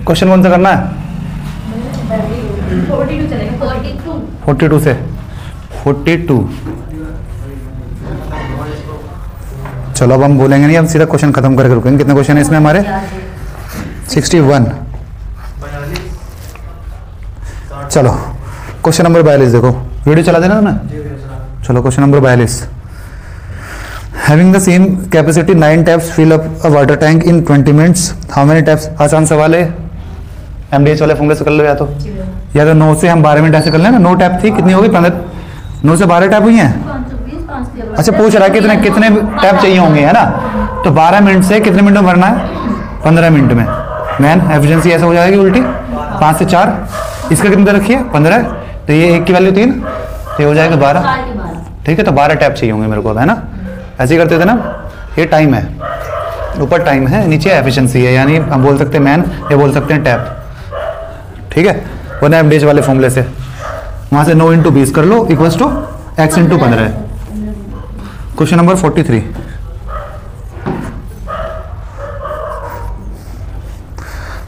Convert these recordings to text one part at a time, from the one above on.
Question कौन सा करना है? 42 से 42। चलो अब हम बोलेंगे नहीं, हम सीधा क्वेश्चन खत्म करके रुकेंगे। कितने क्वेश्चन है इसमें हमारे? 61। चलो क्वेश्चन नंबर 42 देखो, वीडियो चला देना ना। चलो question number 42। Having the same capacity 9 taps fill up a water tank in 20 minutes, how many taps? आसान सवाल है, एमडीएच वाले फॉर्मूले से कर लो या तो 9 से हम 12 मिनट ऐसे कर लें ना। 9 टैप थी, कितनी हो गई? 15। 9 से 12 टैप हुई हैं। अच्छा पूछ रहा है कितने टैप चाहिए होंगे, है ना? तो 12 मिनट से कितने मिनट में भरना है? 15 मिनट में। मैन एफिशिएंसी ऐसा हो जाएगी उल्टी, 5 से 4। इसका कितने रखिए? 15। तो ये 1 की वैल्यू 3, तो ये हो जाएगा 12। ठीक है, तो 12 टैप चाहिए होंगे मेरे को, है ना? ऐसे ही करते थे ना। ये टाइम है, ऊपर टाइम है, नीचे एफिशिएंसी है, यानी हम बोल सकते हैं मैन या बोल सकते हैं टैप। ठीक है, वरना एमडीएच वाले फॉर्मूले से वहां से 9 × 20 कर लो equals to x × 15। Question number 43।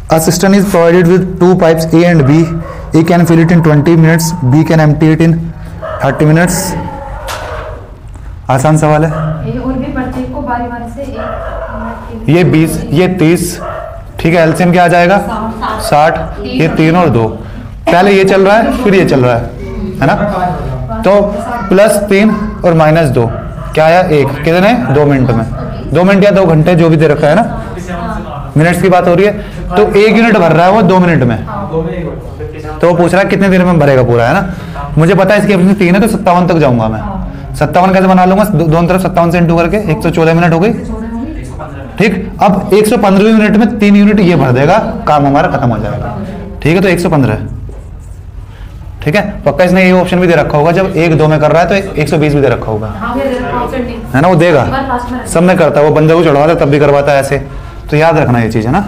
A cistern is provided with 2 pipes A and B. A can fill it in 20 minutes. B can empty it in 30 minutes. आसान सवाल है। और भी प्रत्येक को बारी-बारी से ये 20, ये 30। ठीक है, एलसीएम क्या आ जाएगा? 60। ये 3 और 2। पहले ये चल रहा है, फिर ये चल रहा है ना? तो +3 और -2 क्या आया? 1। कितने? 2 मिनट में। 2 मिनट या 2 घंटे जो भी दे रखा है ना, मिनट्स की बात हो रही है। तो 1 यूनिट भर रहा है वो 2 मिनट में, तो वो पूछ रहा है कितने देर में भरेगा पूरा, है ना? मुझे पता है इसकी एफिशिएंसी 3 है, तो 57 तक जाऊंगा मैं। 57 कैसे बना लूंगा? दोनों तरफ 57 से इंटू करके 114 मिनट हो गई। ठीक, अब 115वें मिनट में 3 यूनिट ये भर देगा, काम हमारा खत्म हो जाएगा। ठीक है, तो 115। ठीक है, पक्का इसने ये ऑप्शन भी दे रखा होगा, जब 1 2 में कर रहा है तो 120 भी दे रखा होगा, है ना? वो देगा, सब में करता है, वो बंदे को चढ़वाता तब भी करवाता है ऐसे, तो याद रखना ये चीज, है ना?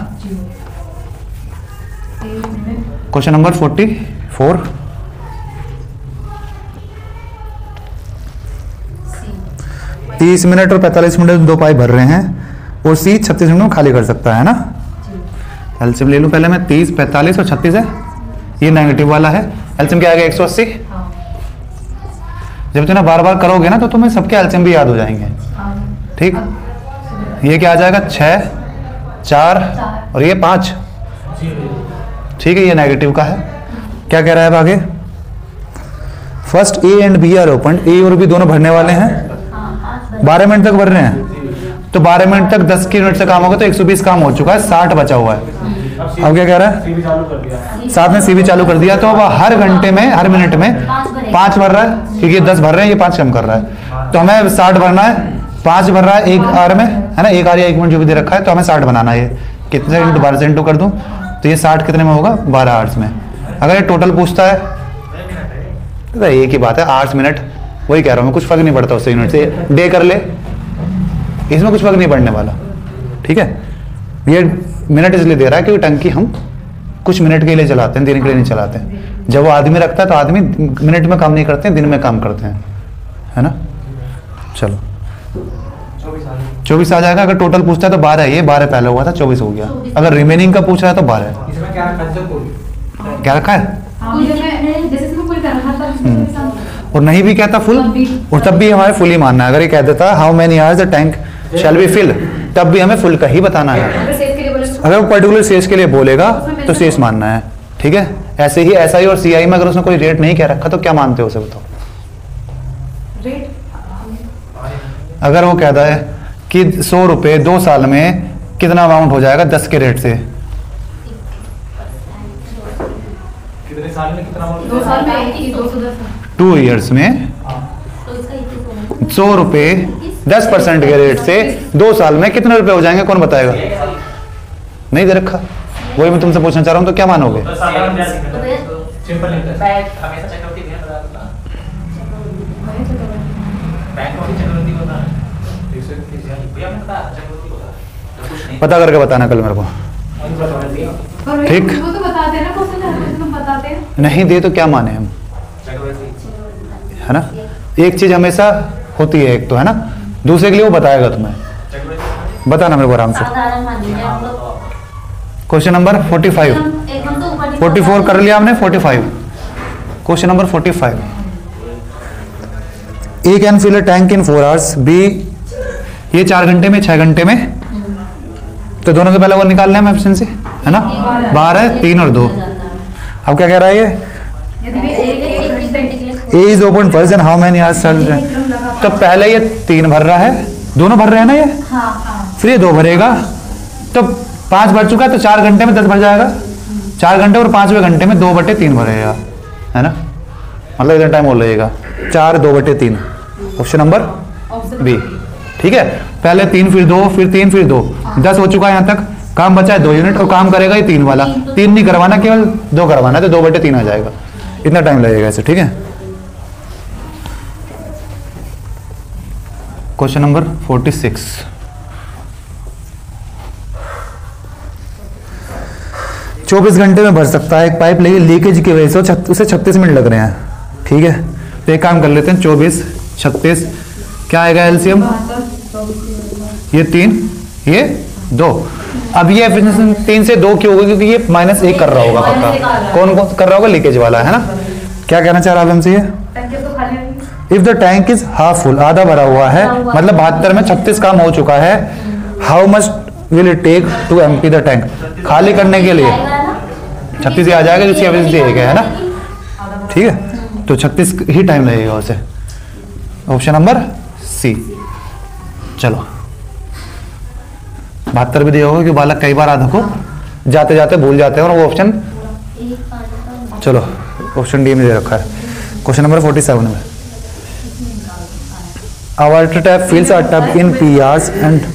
Question number 44। 30 मिनट और 45 मिनट में 2 पाइप भर रहे हैं और सी 36 मिनट में खाली कर सकता है ना? एलसीएम ले लूं पहले मैं। 30, 45 और 36 है, ये नेगेटिव वाला है। एलसीएम क्या आ गया? 180। जब तुम बार बार करोगे ना तो तुम्हें सबके एलसीएम भी याद हो जाएंगे। ठीक, ये क्या आ जाएगा? 6, 4 और ये 5। ठीक है, ये नेगेटिव का है। क्या कह रहा है अब आगे? First A and B are open, A और बी दोनों भरने वाले हैं, 12 मिनट तक भर रहे हैं। तो 12 मिनट तक 10 की यूनिट से काम होगा, तो 120 काम हो चुका है, 60 बचा हुआ है। अब क्या कह रहा है? साथ में सी भी चालू कर दिया, तो अब हर घंटे में, हर मिनट में 5 भर रहा है, क्योंकि ये 10 भर रहे हैं, ये 5 कम कर रहा है। तो हमें 60 भरना है, 5 भर रहा है 1 आवर में, है ना? 1 आवर या 1 मिनट जो भी दे रखा है, तो हमें 60 बनाना है। ये कितने इंटू 12 से इंटू कर दूं तो ये 60 कितने में होगा? 12 आवर्स में। अगर ये टोटल पूछता है तो एक ही बात है, आवर्स मिनट, वही कह रहा हूँ मैं, कुछ फर्क नहीं पड़ता उससे। यूनिट से डे कर ले, इसमें कुछ फर्क नहीं पड़ने वाला। ठीक है, ये मिनट इसलिए दे रहा है क्योंकि टंकी हम कुछ मिनट के लिए चलाते हैं, दिन के लिए नहीं चलाते हैं। जब वो आदमी रखता है तो आदमी मिनट में काम नहीं करते हैं, दिन में काम करते हैं, है ना? चलो 24 आ जाएगा। अगर टोटल पूछता है तो 12 है, ये 12 पहले हुआ था, 24 हो गया। अगर रिमेनिंग का पूछ रहा है तो 12 है। क्या रखा है? और नहीं भी कहता फुल, और तब भी हमारे फुल ही मानना है। अगर ये कह देता how many hours the tank shall be fill, तब भी हमें फुल का ही बताना है। अगर वो पर्टिकुलर शेष के लिए बोलेगा तो शेष मानना है। ठीक है, ऐसे ही एसआई और सीआई में अगर उसने कोई रेट नहीं कह रखा तो क्या मानते हो उसे, बताओ? अगर वो कहता है कि 100 रुपए 2 साल में कितना अमाउंट हो जाएगा 10 के रेट से? कितने साल में कितना अमाउंट? 2 साल में 210। 2 ईयर्स में 100 रुपए 10% के रेट से 2 साल में कितने रुपए हो जाएंगे, कौन बताएगा? नहीं दे रखा, वही मैं तुमसे पूछना चाह रहा हूँ, तो क्या मानोगे? पता करके बताना कल मेरे को। ठीक, वो तो बताते हैं ना, क्वेश्चन तुम बताते हैं नहीं दे तो क्या माने हम, है ना? एक चीज हमेशा होती है, एक तो है ना, दूसरे के लिए वो बताएगा तुम्हें। बताना मेरे को आराम से। क्वेश्चन नंबर 45, 44 कर लिया हमने, 45 question number 45। A can fill a tank in 4 hours, B ये 4 घंटे में 6 घंटे में, तो दोनों के पहले वो निकालना है एफिशिएंसी, है ना। 12 3 और 2। अब क्या कह रहा है ये, A is open first and how many hours, तो पहले ये 3 भर रहा है, दोनों भर रहे हैं ना ये, फिर ये 2 भरेगा, तो 5 भर चुका है, तो 4 घंटे में 10 भर जाएगा। 4 घंटे और 5वें घंटे में 2/3 भरेगा, है ना, मतलब इतना टाइम हो लगेगा। 4 2/3 ऑप्शन नंबर बी। ठीक है, पहले 3 फिर 2 फिर 3 फिर 2, 10 हो चुका है यहाँ तक। काम बचा है 2 यूनिट और काम करेगा ये 3 वाला। 3 नहीं करवाना, केवल 2 करवाना, तो 2/3 आ जाएगा। इतना टाइम लगेगा ऐसे। ठीक है, क्वेश्चन नंबर 46। चौबीस घंटे में भर सकता है एक पाइप, लेकिन लीकेज की वजह से उसे 36 मिनट लग रहे हैं। ठीक है, तो एक काम कर लेते हैं, 24 36 क्या आएगा एलसीएम, ये 3 ये 2। अब ये एफिशिएंसी 3 से 2 क्यों होगी, क्योंकि ये -1 कर रहा होगा पक्का। कौन कौन कर रहा होगा, लीकेज वाला, है ना। क्या कहना चाह रहा है हमसे, ये if the tank is half full, आधा भरा हुआ है, मतलब 72 में 36 काम हो चुका है। How much will it take to empty the tank, खाली करने के लिए 36 आ जाएगा, जिसकी एफिशिएंसी 1 है ना। ठीक है, तो 36 ही टाइम लगेगा उसे। Option number C. चलो 72 भी दिया होगा, कि बालक कई बार आधा को जाते जाते भूल जाते हैं, और वो ऑप्शन, चलो ऑप्शन डी में दे रखा है क्वेश्चन नंबर 47 में। A water tap fills a tub in P hours and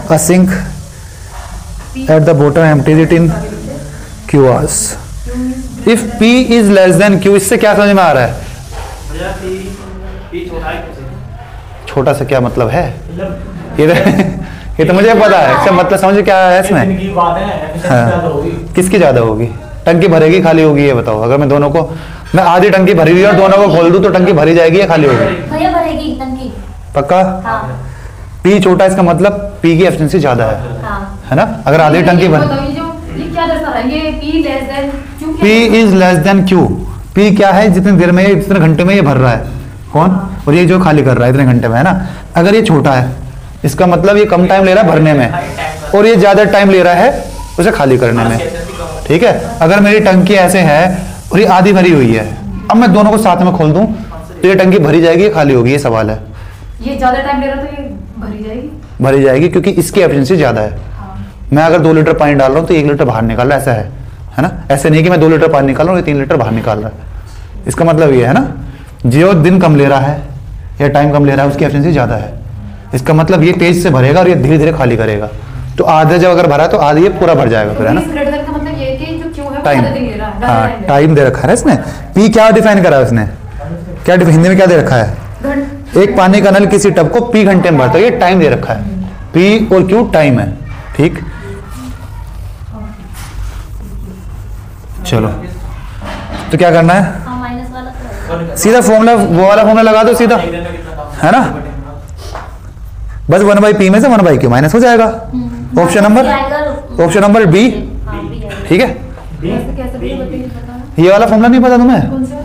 a sink at the bottom empties it in Q hours. If P is less than Q, इससे क्या समझ में आ रहा है, छोटा सा क्या मतलब है, ये तो मुझे पता है, इसका मतलब समझ क्या है इसमें। हाँ, किसकी ज्यादा होगी, टंकी भरेगी खाली होगी, ये बताओ। अगर मैं दोनों को, मैं आधी टंकी भरी हुई और दोनों को खोल दूं, तो टंकी भरी जाएगी या खाली होगी, भरेगी टंकी पक्का। हाँ। P छोटा, इसका मतलब P की एफिशिएंसी ज्यादा है ना। अगर आधी टंकी भर, P is less than Q। P क्या है, जितनी देर में, जितने घंटे में ये भर रहा है, कौन, और ये जो खाली कर रहा है इतने घंटे में, है ना। अगर ये छोटा है, इसका मतलब ये कम टाइम ले रहा है भरने में, और ये ज्यादा टाइम ले रहा है उसे खाली करने में। ठीक है, अगर मेरी टंकी ऐसे है और ये आधी भरी हुई है, अब मैं दोनों को साथ में खोल दूं, तो ये टंकी भरी जाएगी या खाली होगी, ये सवाल है। ये ज्यादा टाइम ले रहा तो ये भरी जाएगी, क्योंकि इसकी एफिशिएंसी ज्यादा है। हाँ। मैं अगर 2 लीटर पानी डाल रहा हूँ, तो 1 लीटर बाहर निकाल रहा है, ऐसा है ना। ऐसे नहीं कि मैं 2 लीटर पानी निकाल रहा हूँ, 3 लीटर बाहर निकाल रहा है। इसका मतलब ये है ना, जो दिन कम ले रहा है या टाइम कम ले रहा है, उसकी एफिशिएंसी ज्यादा है। इसका मतलब ये तेज से भरेगा और ये धीरे धीरे खाली करेगा, तो आधा जब अगर भरा तो आधा ये पूरा भर जाएगा फिर, है ना। टाइम, हाँ टाइम दे रखा है इसने। पी क्या डिफाइन करा है उसने, क्या हिंदी में क्या दे रखा है, एक पानी का नल किसी टब को P घंटे में भरता है, ये टाइम दे रखा है। P और Q टाइम है। ठीक, चलो तो क्या करना है, सीधा फॉर्मूला, वो वाला फॉर्मूला लगा दो सीधा, है ना। बस 1/P में से 1/Q माइनस हो जाएगा। Option number B. ठीक है, ये वाला फॉर्मूला नहीं पता तुम्हें।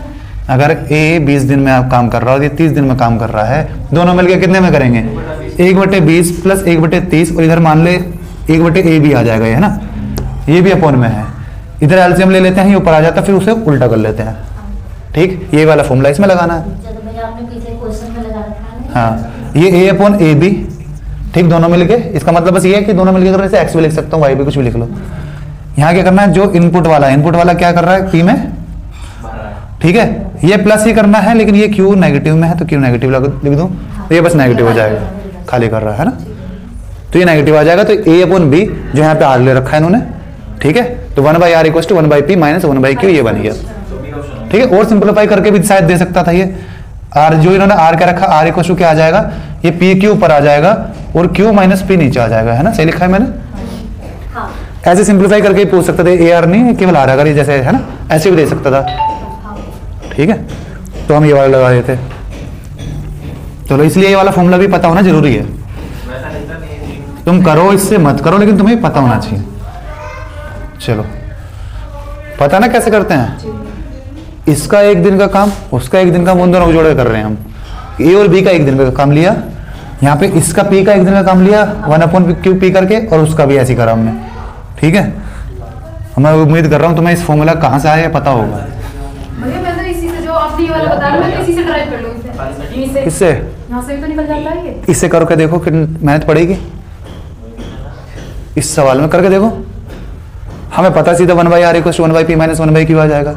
अगर A 20 दिन में आप काम कर रहा है और ये 30 दिन में काम कर रहा है, दोनों मिलकर कितने में करेंगे, 1/20 प्लस 1/30, और इधर मान ले 1/A भी आ जाएगा, ये है ना, ये भी अपॉन में है। इधर एलसीएम ले लेते हैं, ये ऊपर आ जाता है, फिर उसे उल्टा कर लेते हैं। ठीक, ये वाला फॉर्मूला इसमें लगाना है। हाँ, ये A/AB। ठीक, दोनों मिलके, इसका मतलब बस ये है कि दोनों मिलकर करने से एक्स भी लिख सकता हूँ, वाई भी, कुछ भी लिख लो। यहाँ क्या करना है, जो इनपुट वाला क्या कर रहा है P में, ठीक है, ये प्लस ही करना है, लेकिन ये Q नेगेटिव में है, तो Q नेगेटिव लिख दूं, तो ये बस नेगेटिव हो जाएगा, खाली कर रहा है ना, तो ये नेगेटिव आ जाएगा। तो A/B जो यहाँ पे R ले रखा है इन्होंने, ठीक है, तो 1/R = 1/P माइनस 1/Q, ये बन गया। ठीक है, और सिंप्लीफाई करके भी शायद दे सकता था ये R, जो इन्होंने R क्या रखा, R = क्या आ जाएगा, ये PQ ऊपर आ जाएगा और Q - P नीचे आ जाएगा, है ना, सही लिखा है मैंने। ऐसे सिंप्लीफाई करके ही पूछ सकते थे, AR नहीं केवल R, अगर ये जैसे है ना, ऐसे भी दे सकता था। ठीक है, तो हम ये वाला लगा देते। चलो, इसलिए ये वाला फॉर्मूला भी पता होना जरूरी है। तुम करो इससे मत करो, लेकिन तुम्हें पता होना चाहिए। चलो, पता ना कैसे करते हैं? इसका एक दिन का काम, उसका एक दिन का, उन दोनों को जोड़ के कर रहे हैं हम। ए और बी का एक दिन का काम लिया, यहाँ पे इसका पी का एक दिन का काम लिया 1/क्यू पी करके, और उसका भी ऐसे ही करा हमने। ठीक है, मैं उम्मीद कर रहा हूँ तुम्हें इस फॉर्मूला कहाँ से आया पता होगा। भैया मैं तो इसी से जो आपने ये वाला बता रहा, मैं इसी से ड्राइव कर लूँ इसे। किससे? यहाँ से भी तो निकल जाता है ये। इससे करके देखो कि मेहनत पड़ेगी। इस सवाल में करके देखो, हमें पता सीधा 1/r = 1/p - 1/q आ जाएगा।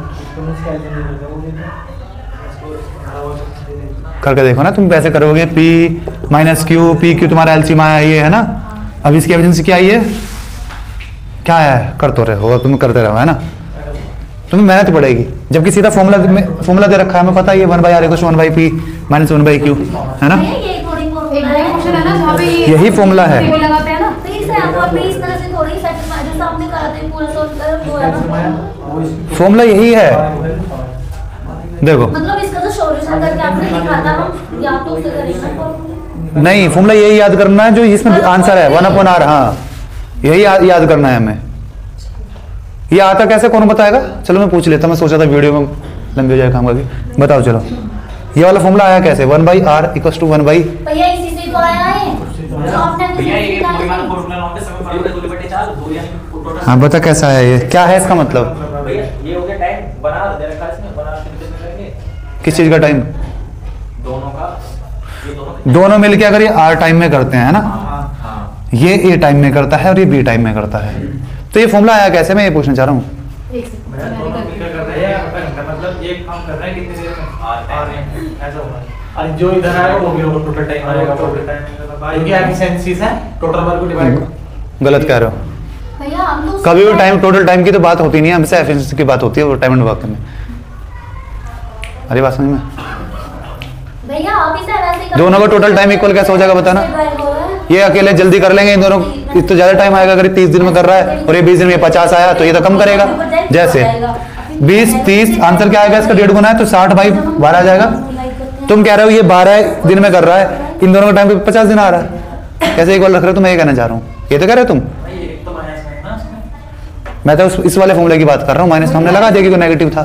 करके देखो ना, तुम कैसे करोगे? p - q, pq तुम्हारा एलसीएम आया ये है ना। अब इसकी एफिशिएंसी क्या आई है? क्या है? करते रहे होगा, तुम करते रहो है ना, तुम्हें मेहनत पड़ेगी। जबकि सीधा फॉर्मूला दे रखा है, हमें पता है ये 1/r = 1/p - 1/q है ना। ये थोड़ी एक नया क्वेश्चन है ना जहाँ पे ये यही फॉर्मूला है। टेबल लगाते हैं ना। तो इसे आप इस तरह से थोड़ी सेट जो सामने करा थे पूरा सोल्व कर वो है ना। फॉर्मूला यही है, देखो। मतलब इसका जो सॉल्यूशन करके आपने लिखा था हम या तो उसे करेंगे। नहीं, फॉर्मूला यही याद करना है जो इसमें आंसर है 1/r। हाँ, यही याद करना है हमें। ये आता कैसे, कौन बताएगा? चलो मैं पूछ लेता, मैं सोचा था वीडियो में लंबी हो जाए काम करके। बताओ चलो, ये वाला फॉर्मूला आया कैसे? 1/r = 1/। भैया इसी से तो आया है जो आपने भैया ये कोई मान फॉर्मूला नॉट समय बराबर 2/4 2 यानी टोटल। हाँ बता कैसा है ये, क्या है इसका मतलब? भैया ये हो गया टाइम बना दे रखा है इसमें, बना के कितने करेंगे? किस चीज का टाइम? दोनों का, ये दोनों दोनों मिलके अगर ये r टाइम में करते हैं ना, हाँ ये a टाइम में करता है और ये b टाइम में करता है, तो ये फॉर्मूला आया कैसे? मैं ये पूछना चाह रहा हूँ। एक सेकंड, भैया मैंने दोनों कर मिलकर दिया। कर रहे हैं, मतलब ये काम कर रहे हैं कितनी देर में? आ रहे हैं, ऐसा होगा। और जो इधर आएगा वो भी होगा, टोटल टाइम आएगा, टोटल टाइम क्योंकि एफिशिएंसीज है, टोटल वर्क को डिवाइड। गलत कह रहे हो। भैया हम तो कभी भी टाइम, टोटल टाइम की तो बात होती नहीं है, हमसे एफिशिएंसी की बात होती है वो टाइम एंड वर्क में। अरे बात समझ में? भैया आप इसे वैसे कर दोनों का टोटल टाइम इक्वल कैसे हो जाएगा बताना? ये अकेले जल्दी कर लेंगे, इन दोनों तो ज्यादा टाइम आएगा। अगर 30 दिन में कर रहा है और ये 20 दिन में 50 आया तो ये तो कम करेगा। जैसे 20 30 आंसर क्या आएगा इसका 1.5 गुना है तो 60/12 आ जाएगा। तुम कह रहे हो ये 12 दिन में कर रहा है, इन दोनों का टाइम पे 50 दिन आ रहा है, कैसे इक्वल रख रहे हो? तुम ये कहना चाह रहा हूँ, ये तो कह रहे हो तुम। एक तो माइनस है ना इसमें। मैं तो इस वाले फॉर्मूले की बात कर रहा हूँ, माइनस हमने लगा दिया क्योंकि नेगेटिव था।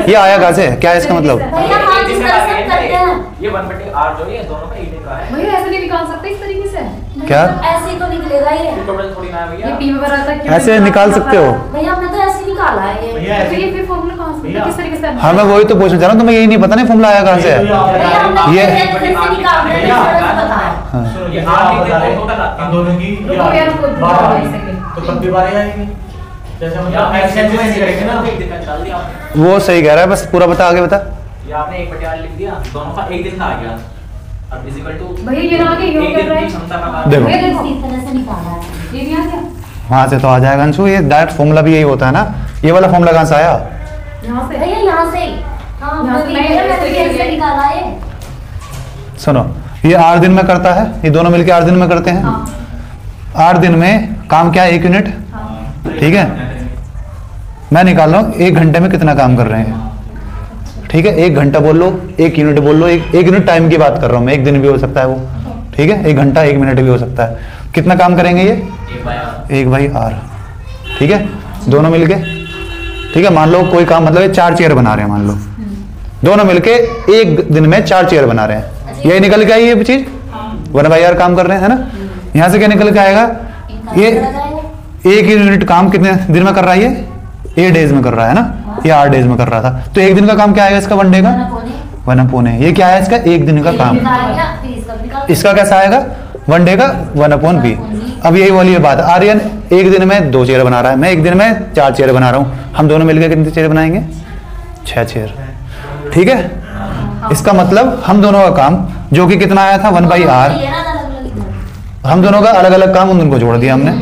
ये आया कहाँ से? क्या है इसका मतलब? भैया हाँ जिस तरह से करते हैं ये 1/r जो ये दोनों का एक दिन का है। भैया ऐसे नहीं निकाल सकते इस तरीके से। क्या? ऐसे ही तो निकलेगा ये टोटल थोड़ी ना है ये भैया। p में बराबर क्यों ऐसे निकाल सकते हो? भैया हमने तो ऐसे ही निकाला है ये भैया तो ये फिर फॉर्मूला कहाँ से, भैया। किस तरीके से? हाँ मैं वही तो पूछना चाह रहा हूँ, तुम्हें यही नहीं पता नहीं फॉर्मूला आया कहाँ से? भैया हमने ये- ऐसे निकाल दिया इस तरह से बताया। हाँ। सुनो, ये आठ दिन का टोटल आता है। दोनों की रुको यार, रुको, रुको, 12 एक सेकंड। तो तब भी 12 आएंगे। जैसे हम या एफिशिएंसी में करेंगे ना, एक दिन का निकाल दिया आपने। वो सही कह रहा है, बस पूरा बता, आगे बता। ये आपने 1/r लिख दिया, दोनों का एक दिन का आ गया। अब इक्वल टू भैया ये ना कि योग एक कर दिन रहा की है। क्षमता का काम। देखो। भैया देखो, इस तरह से निकाला है ये भी आ गया वहां से तो आ जाएगा अंशु, ये डायरेक्ट फॉर्मूला भी यही होता है ना। ये वाला फॉर्मूला कहाँ से आया? यहाँ से। भैया यहाँ से हाँ यहाँ से तो नहीं, भैया ऐसे मैंने करके कैसे निकाला है सुनो, ये 8 दिन में करता है, ये दोनों मिलके 8 दिन में करते हैं। हाँ 8 दिन में काम क्या है? 1 यूनिट। हाँ ठीक है, मैं निकाल रहा हूँ 1 घंटे में कितना काम कर रहे हैं। ठीक है, 1 घंटा बोल लो, 1 यूनिट बोल लो, 1 यूनिट टाइम की बात कर रहा हूँ मैं, 1 दिन भी हो सकता है वो। ठीक है, 1 घंटा 1 मिनट भी हो सकता है। कितना काम करेंगे ये? 1/r। ठीक है, दोनों मिलके। ठीक है, मान लो कोई काम, मतलब ये 4 चेयर बना रहे हैं, मान लो दोनों मिलके 1 दिन में 4 चेयर बना रहे हैं। यही निकल के आई ये चीज, 1/r काम कर रहे हैं, है ना। यहाँ से क्या निकल के आएगा? ये 1 यूनिट काम कितने दिन में कर रहा है? ये 8 डेज में कर रहा है ना, ये 8 डेज में कर रहा था। तो 1 दिन का काम क्या आएगा इसका? 1 डे का 1/. ये क्या है इसका? 1 दिन का काम। इसका कैसा आएगा? 1 डे का 1/b। अब यही वाली बात है, आर्यन 1 दिन में 2 चेयर बना रहा है, मैं 1 दिन में 4 चेयर बना रहा हूँ। हम दोनों मिलकर कितनी चेयर बनाएंगे? 6 चेयर। ठीक है, इसका मतलब हम दोनों का काम जो कि कितना आया था 1/r, हम दोनों का अलग अलग काम उन दोनों को जोड़ दिया हमने,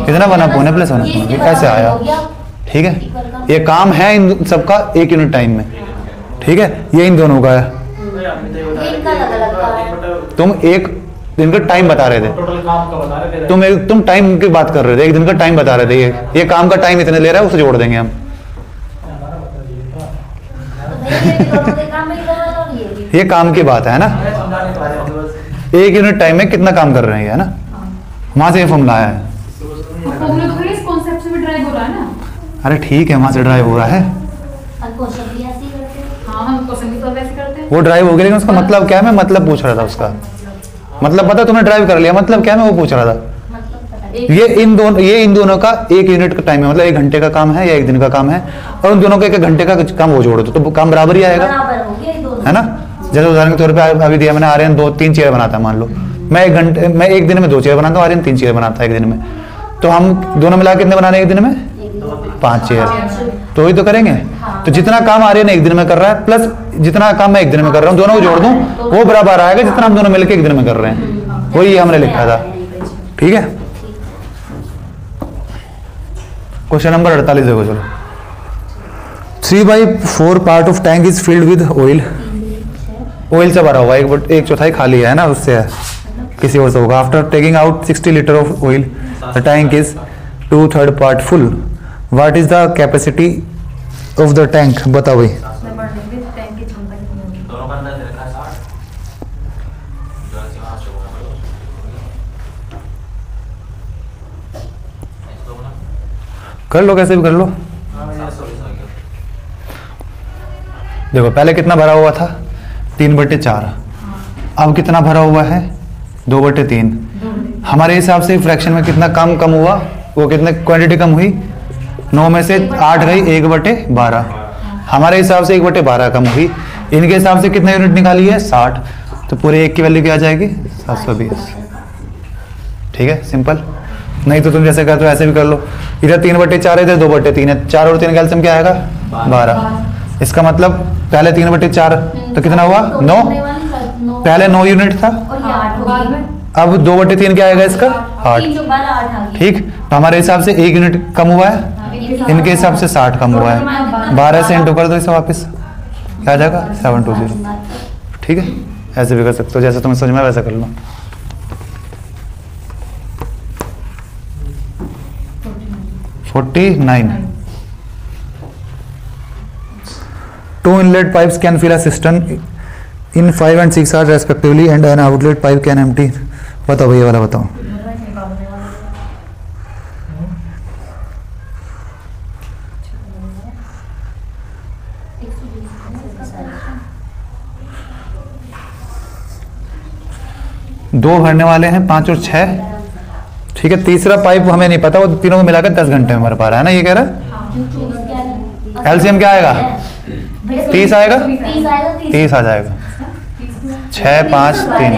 कितना 1/+ 1/, ये कैसे आया? ठीक है, ये काम है इन सबका 1 यूनिट टाइम में। ठीक है, ये इन दोनों का है। तुम 1 दिन का टाइम बता रहे थे, टोटल काम का बता रहे थे। तुम टाइम की बात कर रहे थे, 1 दिन का टाइम बता रहे थे। ये काम का टाइम इतने ले रहा है, उसे जोड़ देंगे हम। ये काम की बात है ना, 1 यूनिट टाइम में कितना काम कर रहे हैं, है ना। वहां से ये फॉर्मूला आया है। फॉर्मूला तो भैया इस कॉन्सेप्ट से भी ड्राइव हो रहा है ना। अरे ठीक है, वहां से ड्राइव हो रहा है, और क्वेश्चन भी ऐसे ही करते हैं। हाँ हम क्वेश्चन भी तो वैसे करते हैं। वो ड्राइव हो गया, लेकिन उसका मतलब क्या है, मैं मतलब पूछ रहा था उसका मतलब पता, तुमने ड्राइव कर लिया, मतलब क्या है मैं वो पूछ रहा था। मतलब पता नहीं। ये इन दोनों का 1 यूनिट का टाइम है, मतलब 1 घंटे का काम है या 1 दिन का काम है, और उन दोनों का 1 घंटे का काम वो जोड़ो तो काम बराबर ही आएगा, बराबर हो गया ये दोनों। है ना। जैसे उदाहरण के तौर पे अभी दिया मैंने, आर्यन 2-3 चेयर बनाता है, मान लो मैं 1 दिन में 2 चेयर बनाता हूँ, आर्यन 3 चेयर बनाता है 1 दिन में, तो हम दोनों मिला कितने बनाने 1 दिन में 5 चेयर, तो वही तो करेंगे। तो जितना काम आर्यन 1 दिन में कर रहा है प्लस जितना काम मैं 1 दिन में कर रहा हूँ, दोनों को जोड़ दूं वो बराबर आएगा जितना हम दोनों मिलकर 1 दिन में कर रहे हैं, वही हमने लिखा था। ठीक है, क्वेश्चन नंबर 48 देखो। चलो, 3/4 part of tank is filled with oil. Oil से भरा हुआ, 1/4 खाली है ना, उससे है, किसी और से होगा। After taking out 60 litre of oil the tank is 2/3 part full. What is the capacity of the tank, बताओ भाई। मैं पढ़ लेंगे टैंक की क्षमता कितनी होगी। दोनों का अंदाज रखा है 60 जो है सीमा से होगा इसको बना कर लो, कैसे भी कर लो। हां मैं 700 आ गया। देखो पहले कितना भरा हुआ था, 3/4, अब कितना भरा हुआ है 2/3। हमारे हिसाब से फ्रैक्शन में कितना कम हुआ, वो कितने क्वांटिटी कम हुई, 9 में से 8 गई 1/12, हमारे हिसाब से 1/12 कम हुई। इनके हिसाब से कितना यूनिट निकाली है 60, तो पूरे 1 की वैल्यू क्या आ जाएगी 720। ठीक है, सिंपल। नहीं तो तुम जैसे करते हो ऐसे भी कर लो, इधर 3/4 है, इधर 2/3 है, 4 और 3 का एलसीएम क्या आएगा 12। इसका मतलब पहले 3/4 तो कितना हुआ 9, पहले 9 यूनिट था, और ये 8 बाद होगी। में अब 2/3 क्या आएगा इसका 8। 3 जो 12 8 आ गई। ठीक, तो हमारे हिसाब से 1 यूनिट कम हुआ है, इनके हिसाब से 60 कम हुआ है। 12 से इंटू कर दो इसे, वापस क्या आ जाएगा 720। ठीक है, ऐसे भी कर सकते हो, जैसे तुम्हें समझ में वैसा कर लो। Two inlet pipes can fill a cistern in 5 and 6 hours respectively, and an outlet pipe can empty। बताओ भैया वाला बताओ। दो भरने वाले हैं 5 और 6। ठीक है, तीसरा पाइप हमें नहीं पता, वो तीनों को मिलाकर 10 घंटे में भर पा रहा है ना, ये कह रहा है। एलसीएम क्या आएगा 30 आएगा, 30 आ जाएगा। 6 5 3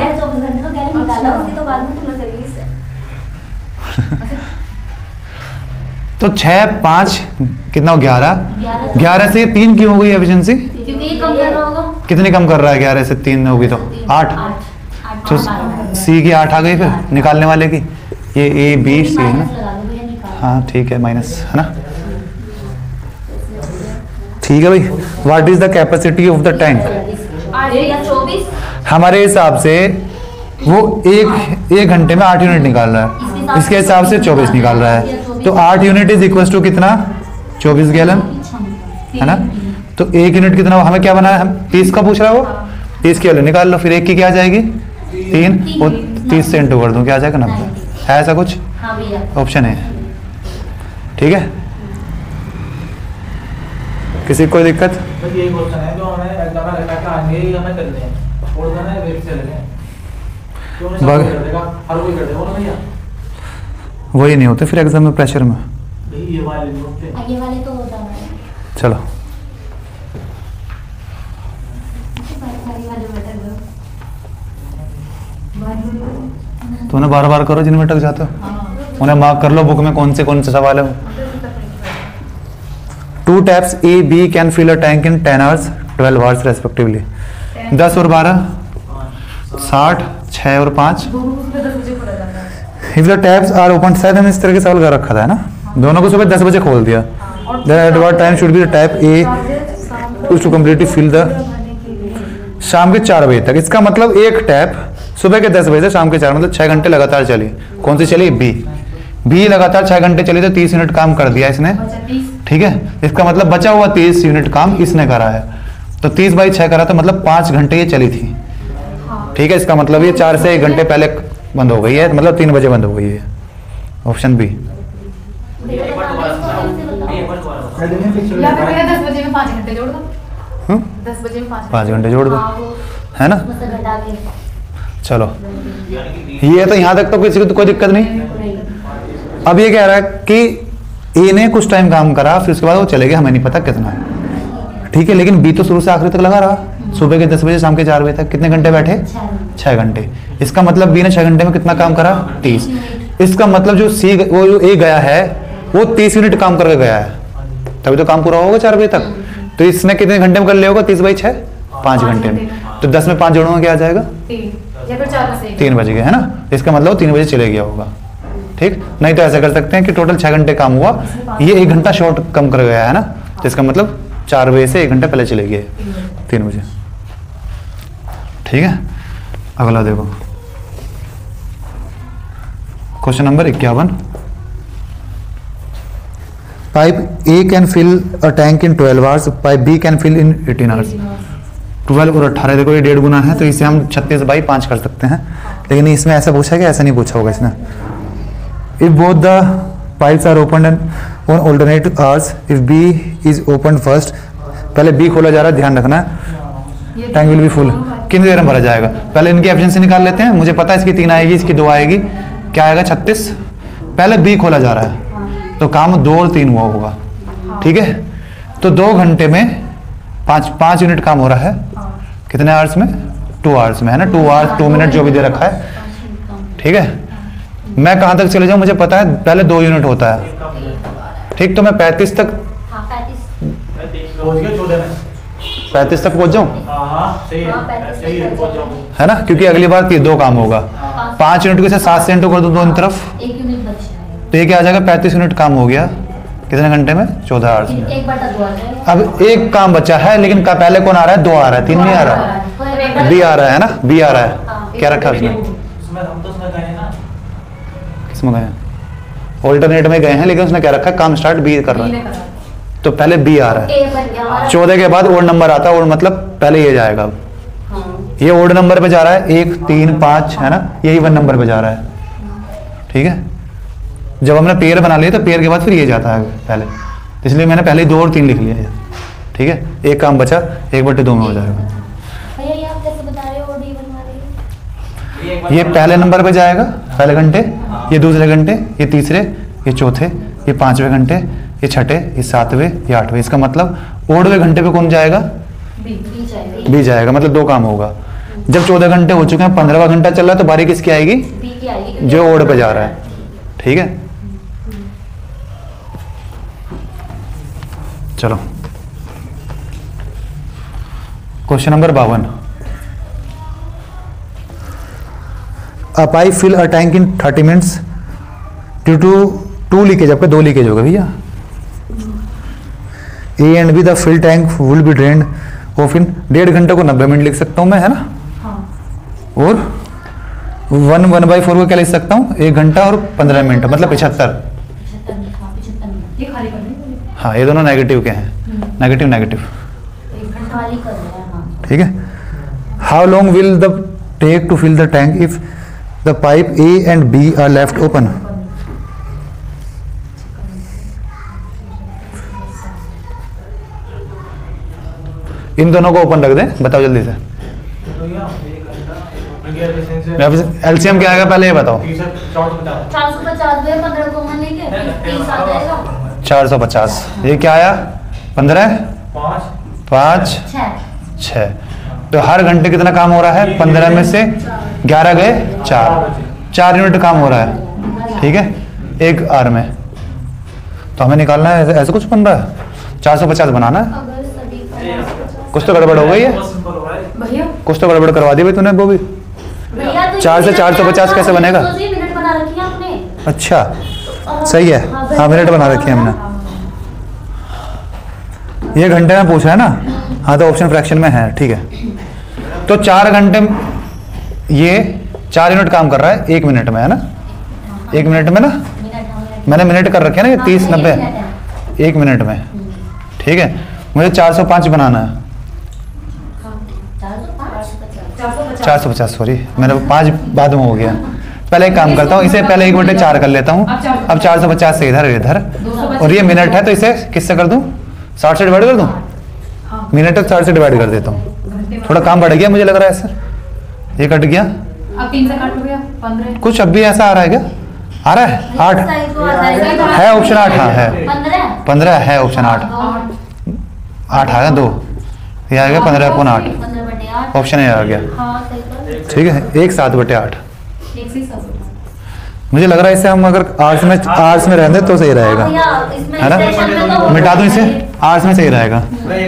तो 6 5 कितना हो 11 से 3 की हो गई एफिशिएंसी, क्योंकि ये कम कर रहा होगा। कितनी कम कर रहा है 11 से 3 होगी तो 8। तो सी की 8 आ गई, फिर निकालने वाले की ये ए बी सी है ना, हाँ ठीक है, माइनस है ना। ठीक है भाई, what is the capacity of the tank. 8 या 24 हमारे हिसाब से वो एक घंटे में 8 यूनिट निकाल रहा है, इसके हिसाब से 24 निकाल रहा है। तो 8 यूनिट इज इक्वल टू कितना 24 गैलन, है ना। तो 1 यूनिट कितना, हमें क्या बनाया, हम 30 का पूछ रहा है वो, 30 की वैल्यू निकाल लो, फिर 1 की क्या आ जाएगी 3, और 30 से इंटू कर दूं क्या आ जाएगा 90। है ऐसा कुछ हाँ भैया। ऑप्शन है। ठीक है, किसी को कोई दिक्कत। बस यही क्वेश्चन है जो हमें एग्जाम में रखा था, आगे ही हमें करने हैं, छोड़ देना है वेब से लेने, तो हमें सब बाग- कोई कर देगा, हर कोई कर देगा ना भैया। वही नहीं होते फिर एग्जाम में प्रेशर में। भाई ये वाले नहीं होते। ये वाले तो होता है। चलो तो उन्हें बार बार करो जिनमें अटक जाते हो, उन्हें मार्क कर लो बुक में कौन से सवाल है। 2 taps A B can fill a tank in 10 hours 12 hours respectively। 10 और 12 60, 6 और 5। दोनों को सुबह 10 बजे खोला जाता है। If the taps are open, शायद हमने इस तरह के सवाल कर रखा था, है ना। दोनों को सुबह 10 बजे खोल दिया। Then at what time should be the tap A to completely fill the। शाम के 4 बजे तक, इसका मतलब एक टैप सुबह के 10 बजे से शाम के 4, मतलब 6 घंटे लगातार चली। कौन सी चली बी लगातार 6 घंटे चली, तो 30 यूनिट काम कर दिया इसने। ठीक है, इसका मतलब बचा हुआ 30 यूनिट काम इसने करा है, तो 30/6 करा, तो मतलब 5 घंटे ये चली थी। ठीक है, इसका मतलब ये 4 से 1 घंटे पहले बंद हो गई है, मतलब 3 बजे बंद हो गई है। Option B. एक बार दोबारा समझाओ, ये फर्स्ट वाला बताओ। या फिर भैया 10 बजे में 5 घंटे जोड़ दो। 10 बजे में 5 घंटे जोड़ दो, हाँ, वो है ना। उसमें से घटा के चलो यानी कि ये तो यहाँ तक तो किसी को तो कोई दिक्कत नहीं। अब ये कह रहा है कि ए ने कुछ टाइम काम करा, फिर उसके बाद वो चले गए, हमें नहीं पता कितना है, ठीक है। लेकिन बी तो शुरू से आखिरी तक लगा रहा, सुबह के 10 बजे शाम के 4 बजे तक। कितने घंटे बैठे? 6 घंटे। इसका मतलब बी ने 6 घंटे में कितना काम करा? 30। इसका मतलब जो सी वो जो ए गया है वो 30 मिनट काम करके गया है, तभी तो काम पूरा होगा 4 बजे तक। तो इसने कितने घंटे में कर लिया होगा? 30/6 5 घंटे में। तो 10 में 5 जोड़ोगे क्या आ जाएगा? 3 या फिर 4 में से 3 बज गए, है ना। इसका मतलब 3 बजे चले गया होगा, ठीक। नहीं तो ऐसा कर सकते हैं कि टोटल 6 घंटे काम हुआ, ये 1 घंटा शॉर्ट कम कर गया है ना, तो इसका मतलब 4 बजे से 1 घंटा पहले चले गए 3 बजे, ठीक है। अगला देखो question number 51। Pipe A can fill a tank in 12 hours, pipe B can fill in 18 hours. 12 और 18 देखो ये 1.5 गुना है, तो इसे हम 36/5 कर सकते हैं। लेकिन इसमें ऐसा पूछा है कि ऐसा नहीं पूछा होगा इसने। If both the pipes are open and on alternate hours, if B is open first, पहले बी खोला जा रहा है, ध्यान रखना है। टैंक विल बी फुल, कितनी देर में भरा जाएगा? पहले इनकी एफिशिएंसी निकाल लेते हैं। मुझे पता है इसकी 3 आएगी, इसकी 2 आएगी, क्या आएगा? 36। पहले बी खोला जा रहा है तो काम 2 और 3 हुआ होगा, ठीक है। तो 2 घंटे में 5 यूनिट काम हो रहा है, कितने आवर्स में? 2 आवर्स में, है ना। 2 आवर्स 2 मिनट जो भी दे रखा है, ठीक है। मैं कहाँ तक चले जाऊँ? मुझे पता है पहले 2 यूनिट होता है, ठीक। तो मैं 35 तक हाँ 35 पहुंच गया 14 में। 35 तक पहुंच जाऊँ, हाँ सही है, हाँ, 35 सही है, पहुंच जाओ। है ना, क्योंकि अगली बार 2 काम होगा। 5 यूनिट को से 7 से इंटू कर दो दोनों तरफ, 1 यूनिट बच जाएगा। तो ये क्या आ जाएगा? 35 यूनिट काम हो गया, कितने घंटे में? 14 आवर्स में। 1/2 आ जाएगा। अब एक काम बचा है, लेकिन का पहले कौन आ रहा है? 2 आ रहा है, 3 नहीं आ रहा। बी आ रहा है ना, बी आ रहा है। क्या रखा है उसने? उसमें हम तो उसमें गए हैं ना। किसमें गए? ऑल्टरनेट में गए हैं, लेकिन उसने क्या रखा है? काम स्टार्ट बी कर रहा ने है, करा। तो पहले बी आ रहा है। ए बन गया हमारा। 14 के बाद ओड नंबर आता है, ओड मतलब पहले ये जाएगा। अब हाँ। ये ओड नंबर पे जा रहा है, 1 3 5, है ना, यही 1 नंबर पे जा रहा है, ठीक है। जब हमने पेयर बना लिया तो पेयर के बाद फिर ये जाता है पहले, इसलिए मैंने पहले 2 और 3 लिख लिया है, ठीक है। एक काम बचा, 1/2 में हो जाएगा। भैया ये आप कैसे बता रहे हो? डी बनवा रहे हो? ये पहले नंबर पे जाएगा, पहले घंटे, ये दूसरे घंटे, ये तीसरे, ये चौथे, ये 5वें घंटे, ये 6ठे, ये 7वें, ये 8वें। इसका मतलब ओडवें घंटे पे कौन जाएगा? बी जाएगा। बी जाएगा, मतलब 2 काम होगा। जब 14 घंटे हो चुके हैं, 15वां घंटा चल रहा है, तो बारी किसकी आएगी? बी की आएगी। जो ओड पे जा रहा है, ठीक है। चलो question number 52। A pipe fill a tank in 30 minutes due to 2 leakage, आपका 2 लीकेज होगा भैया। A and B the fill tank will be drained off in 1.5 घंटे को 90 मिनट लिख सकता हूँ मैं, है ना। और 1/4 को क्या लिख सकता हूँ? 1 घंटा और 15 मिनट, मतलब 75। 75 मिनट। ये खाली कर देंगे। हाँ, ये दोनों नेगेटिव के हैं, नेगेटिव नेगेटिव, 1 घंटा खाली कर रहे हैं। हाँ। ठीक है। How long will the take to fill the tank if the pipe A and B are left open? इन दोनों को ओपन रख दें, बताओ जल्दी से। एलसीएम क्या आएगा पहले ये बताओ। 450 में 15 को मन लेके 30 आ जाएगा। 450, ये क्या आया? 15 5 6। तो हर घंटे कितना काम हो रहा है? 15 में से 11 गए 4 यूनिट काम हो रहा है, ठीक है, 1 आवर में। तो हमें निकालना है, ऐसे कुछ बन रहा है, 450 बनाना है। अगर सभी का कुछ तो गड़बड़ हो गई है, भैया कुछ तो गड़बड़ करवा दी भाई तूने वो भी। भैया तो 4 से 450 कैसे बनेगा? मिनट बना रखी है आपने। अच्छा, सही है। हाँ, मिनट बना रखी है हमने। ये घंटे में पूछा है ना। हाँ, तो ऑप्शन फ्रैक्शन में है, ठीक है। तो 4 घंटे में ये 4 यूनिट काम कर रहा है 1 मिनट में, है ना। 1 मिनट में ना, मैंने मिनट कर रखे हैं ना, ये 30 90 1 मिनट में, ठीक है। मुझे 405 बनाना है, 450 सॉरी, मेरा 5 बाद में हो गया। पहले एक काम करता हूँ, इसे पहले 1/4 कर लेता हूँ। अब 450 से इधर और ये मिनट है तो इसे किससे कर दूँ, 60 से डिवाइड कर दूँ। मिनट तो 60 से डिवाइड कर देता हूँ। थोड़ा काम बढ़ गया मुझे लग रहा है सर, ये कट गया। अब 3 से काट हो गया 15। कुछ अब भी ऐसा आ रहा है क्या, आ रहा है 8 है ऑप्शन 8, हाँ है 15 है ऑप्शन 8 आ गया 2, ये आ गया 15/8 ऑप्शन ये आ गया। ठीक है 1 7/8। मुझे लग रहा है इसे हम अगर आर्ट्स में रहने तो सही रहेगा, है ना। मिटा दूं इसे, आर्ट्स में सही रहेगा।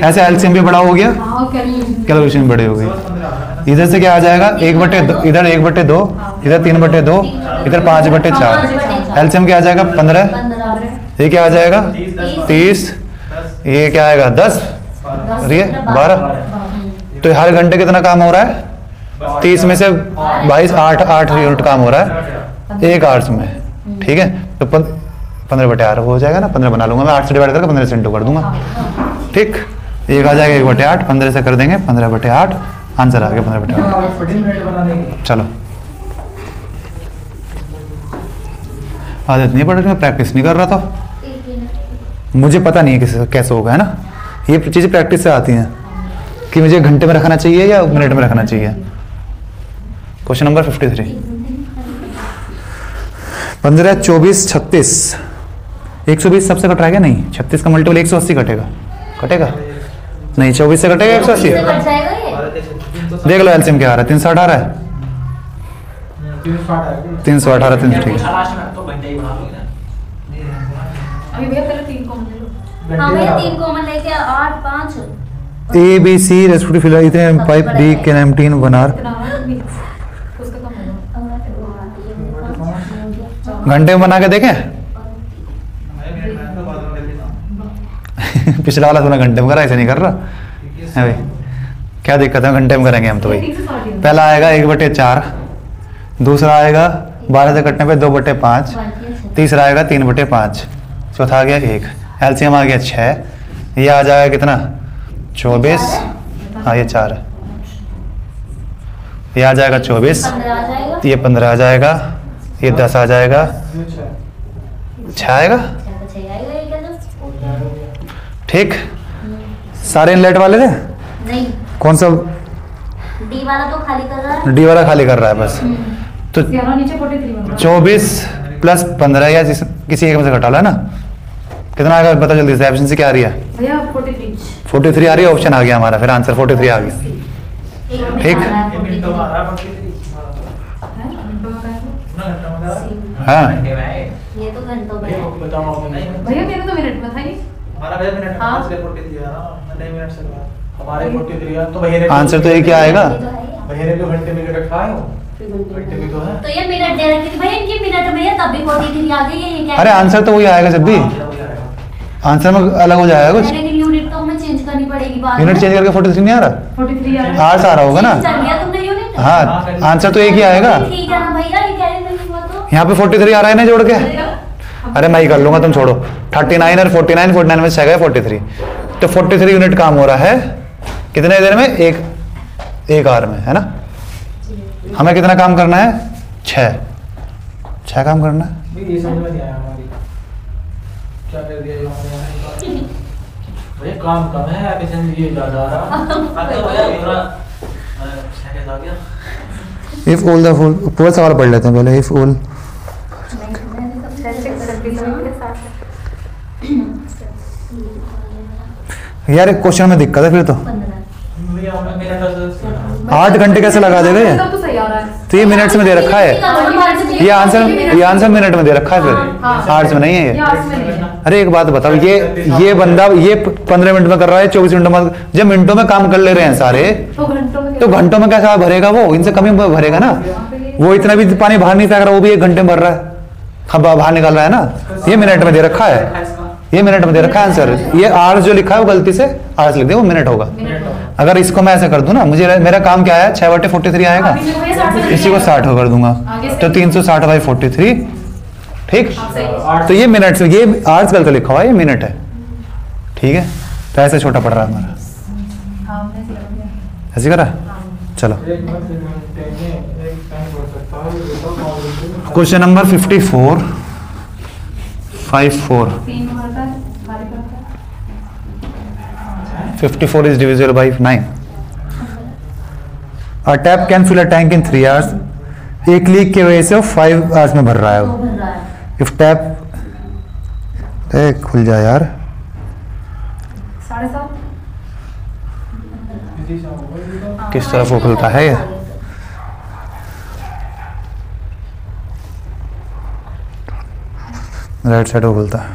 ऐसे एलसीएम भी बड़ा हो गया, कैलकुलेशन बड़ी हो गई। इधर से क्या आ जाएगा 1/2, इधर 1/2, इधर 3/2, इधर 5/4। एलसीएम क्या आ जाएगा 15, ये क्या आ जाएगा 30, ये क्या आएगा 10 और ये 12। तो हर घंटे कितना काम हो रहा है, 30 में से 22 8 यूनिट काम हो रहा है एक आवर्स में। ठीक है तो 15/8 हो जाएगा ना, 15 बना लूंगा मैं, 8 से डिवाइड करके 15 से इंटू कर दूंगा। ठीक, एक आ जाएगा 1/8, 15 से कर देंगे 15/8, आंसर आ गया 15/8। चलो आदत नहीं पड़ रही, मैं प्रैक्टिस नहीं कर रहा था, मुझे पता नहीं है कैसे होगा, है ना। ये चीज़ें प्रैक्टिस से आती हैं कि मुझे घंटे में रखना चाहिए या मिनट में रखना चाहिए। Question number 53। 15 24 36 120 सबसे कट रहा है क्या, नहीं 36 का मल्टीपल 180 कटेगा, नहीं 24 से कटेगा 180। देख लो एलसीएम क्या आ रहा है, 318 है, 318 300। ठीक है अभी भैया पहले 3 कॉमन ले लो। हाँ भैया 3 कॉमन लेके 8 5 A B C respective filler इतने pipe D can empty in 1 hour. उसका कम होगा। घंटे में बना के देखें। पिछला वाला तूने घंटे में करा, ऐसे नहीं कर रहा है भाई, क्या दिक्कत है, घंटे में करेंगे हम तो भाई। पहला आएगा 1/4, दूसरा आएगा 12 से कटने पे 2/5, तीसरा आएगा 3/5, चौथा आ गया 1, एलसीएम आ गया 6, ये आ जाएगा कितना 24, हाँ ये 4 है, ये आ जाएगा 24, ये 15 आ जाएगा, ये 10 आ जाएगा, 6 आएगा। ठीक, सारे इनलेट वाले थे, नहीं कौन सा डी वाला तो खाली कर रहा है, डी वाला खाली कर रहा है बस। तो यहाँ नीचे 43 बन रहा है। 24 प्लस 15 या किसी एक में से घटा ला ना, कितना आएगा पता जल्दी से, एफिशिएंसी क्या आ रही है भैया 43। 43 आ रही है, ऑप्शन आ गया हमारा, फिर आंसर 43 आ गया। ठीक। हाँ ये तो घंटों में है। भैया मेरे तो मिनट में था ये। हमारा भैया मिनट हाँ। में 43 है ना, नहीं मिनट से हमारे 43 है, तो भैया ने आंसर तो एक ही आएगा। भैया ने जो घंटे में रखा है वो घंटे में तो है। तो ये मिनट दे रखी थी भैया, इनकी मिनट में है तब भी 43 आ गई है, ये क्या अरे आंसर तो वही आएगा जब भी, आंसर में अलग हो जाएगा कुछ। लेकिन यूनिट तो हमें चेंज करनी पड़ेगी बाद यूनिट में। चेंज करके 43 नहीं आ रहा, 43 आ रहा है। आर्ट्स आ रहा होगा ना। चल गया तुमने यूनिट। हाँ आंसर तो एक ही आएगा, ठीक है ना भैया, ये कह रहे नहीं हुआ तो यहाँ पे 43 आ रहा है ना जोड़ के। अरे मैं ही कर लूंगा, तुम छोड़ो। 39 और 49 में 6 गए 43, तो 43 यूनिट काम हो रहा है कितने देर में, एक आवर में, है ना। हमें कितना काम करना है, 6 काम करना है। ये समझ में नहीं आया हमारी, क्या कर दिया ये हमने यहाँ। भैया काम कम है, एफिशिएंसी ये ज्यादा आ रहा। तो भैया पूरा सेकंड आ गया। इफ ऑल द फुल पूरा सवाल पढ़ लेते हैं पहले। इफ ऑल यार क्वेश्चन में दिक्कत है फिर तो, 8 घंटे कैसे लगा देगा ये, तब तो सही आ रहा है। तो ये मिनट्स में दे रखा है, ये आंसर मिनट में दे रखा है, फिर आर्ट्स में नहीं है ये ये। आर्ट्स में नहीं है। अरे एक बात बताओ, ये बंदा ये 15 मिनट में कर रहा है, 24 मिनटों में, जब मिनटों में काम कर ले रहे हैं सारे, तो घंटों में तो घंटों में कैसा भरेगा वो, इनसे कम ही भरेगा ना। वो इतना भी पानी बाहर नहीं फेंक रहा, वो भी 1 घंटे में भर रहा है, हाँ बाहर निकाल रहा है ना। ये मिनट में दे रखा है, ये मिनट में दे रखा है आंसर। ये आर्स जो लिखा है वो गलती से आर्स लिख दिया, वो मिनट होगा। अगर इसको मैं ऐसा कर दूं ना, मुझे मेरा काम क्या है, 6/43 आएगा, इसी को 60 कर दूंगा, तो 360/43। ठीक, तो ये मिनट से, ये आर्स गलत लिखा हुआ है, ये मिनट है। ठीक है, तो ऐसे छोटा पड़ रहा है हमारा, ऐसे करा। चलो एक मिनट में एक टाइम बोल सकता हूँ, ये तो क्वेश्चन नंबर 54 54 3 भरता है, खाली करता है। 54 is divisible by 9. A tap can fill a tank in 3 hours. एक लीक की वजह से वो 5 hours में भर रहा है दो वो. भर रहा है। If tap खुल जाए यार. 7.5 किस तरफ वो खुलता है ये? राइट साइड को खुलता है.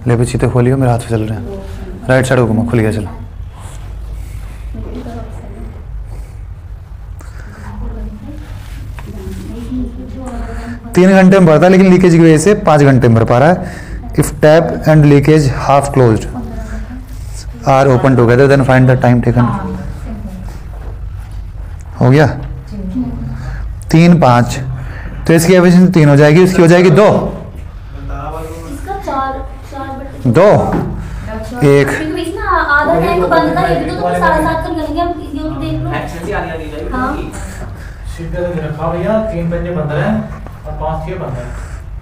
ले भी चीते खोलियो, मेरे हाथ पे चल रहे हैं. राइट साइड को घुमा, खुल गया. चलो 3 घंटे में भरता है, लेकिन लीकेज की वजह से 5 घंटे में भर पा रहा है. If tap and leakage half closed are open together then find the time taken. हो गया 3 5. तो इसकी एफिशिएंसी 3 हो जाएगी, इसकी हो जाएगी 2 इसका 4 2 1. क्योंकि इसमें आधा टैंक बंद था, ये भी तो 7.5 तक लगेंगे। हम ये देख लो। एक्सेंसी आनी आनी चाहिए हाँ। उनकी। सीधे तो रखा भैया, 3 पंजे बंद हैं और 5 6 बंद हैं,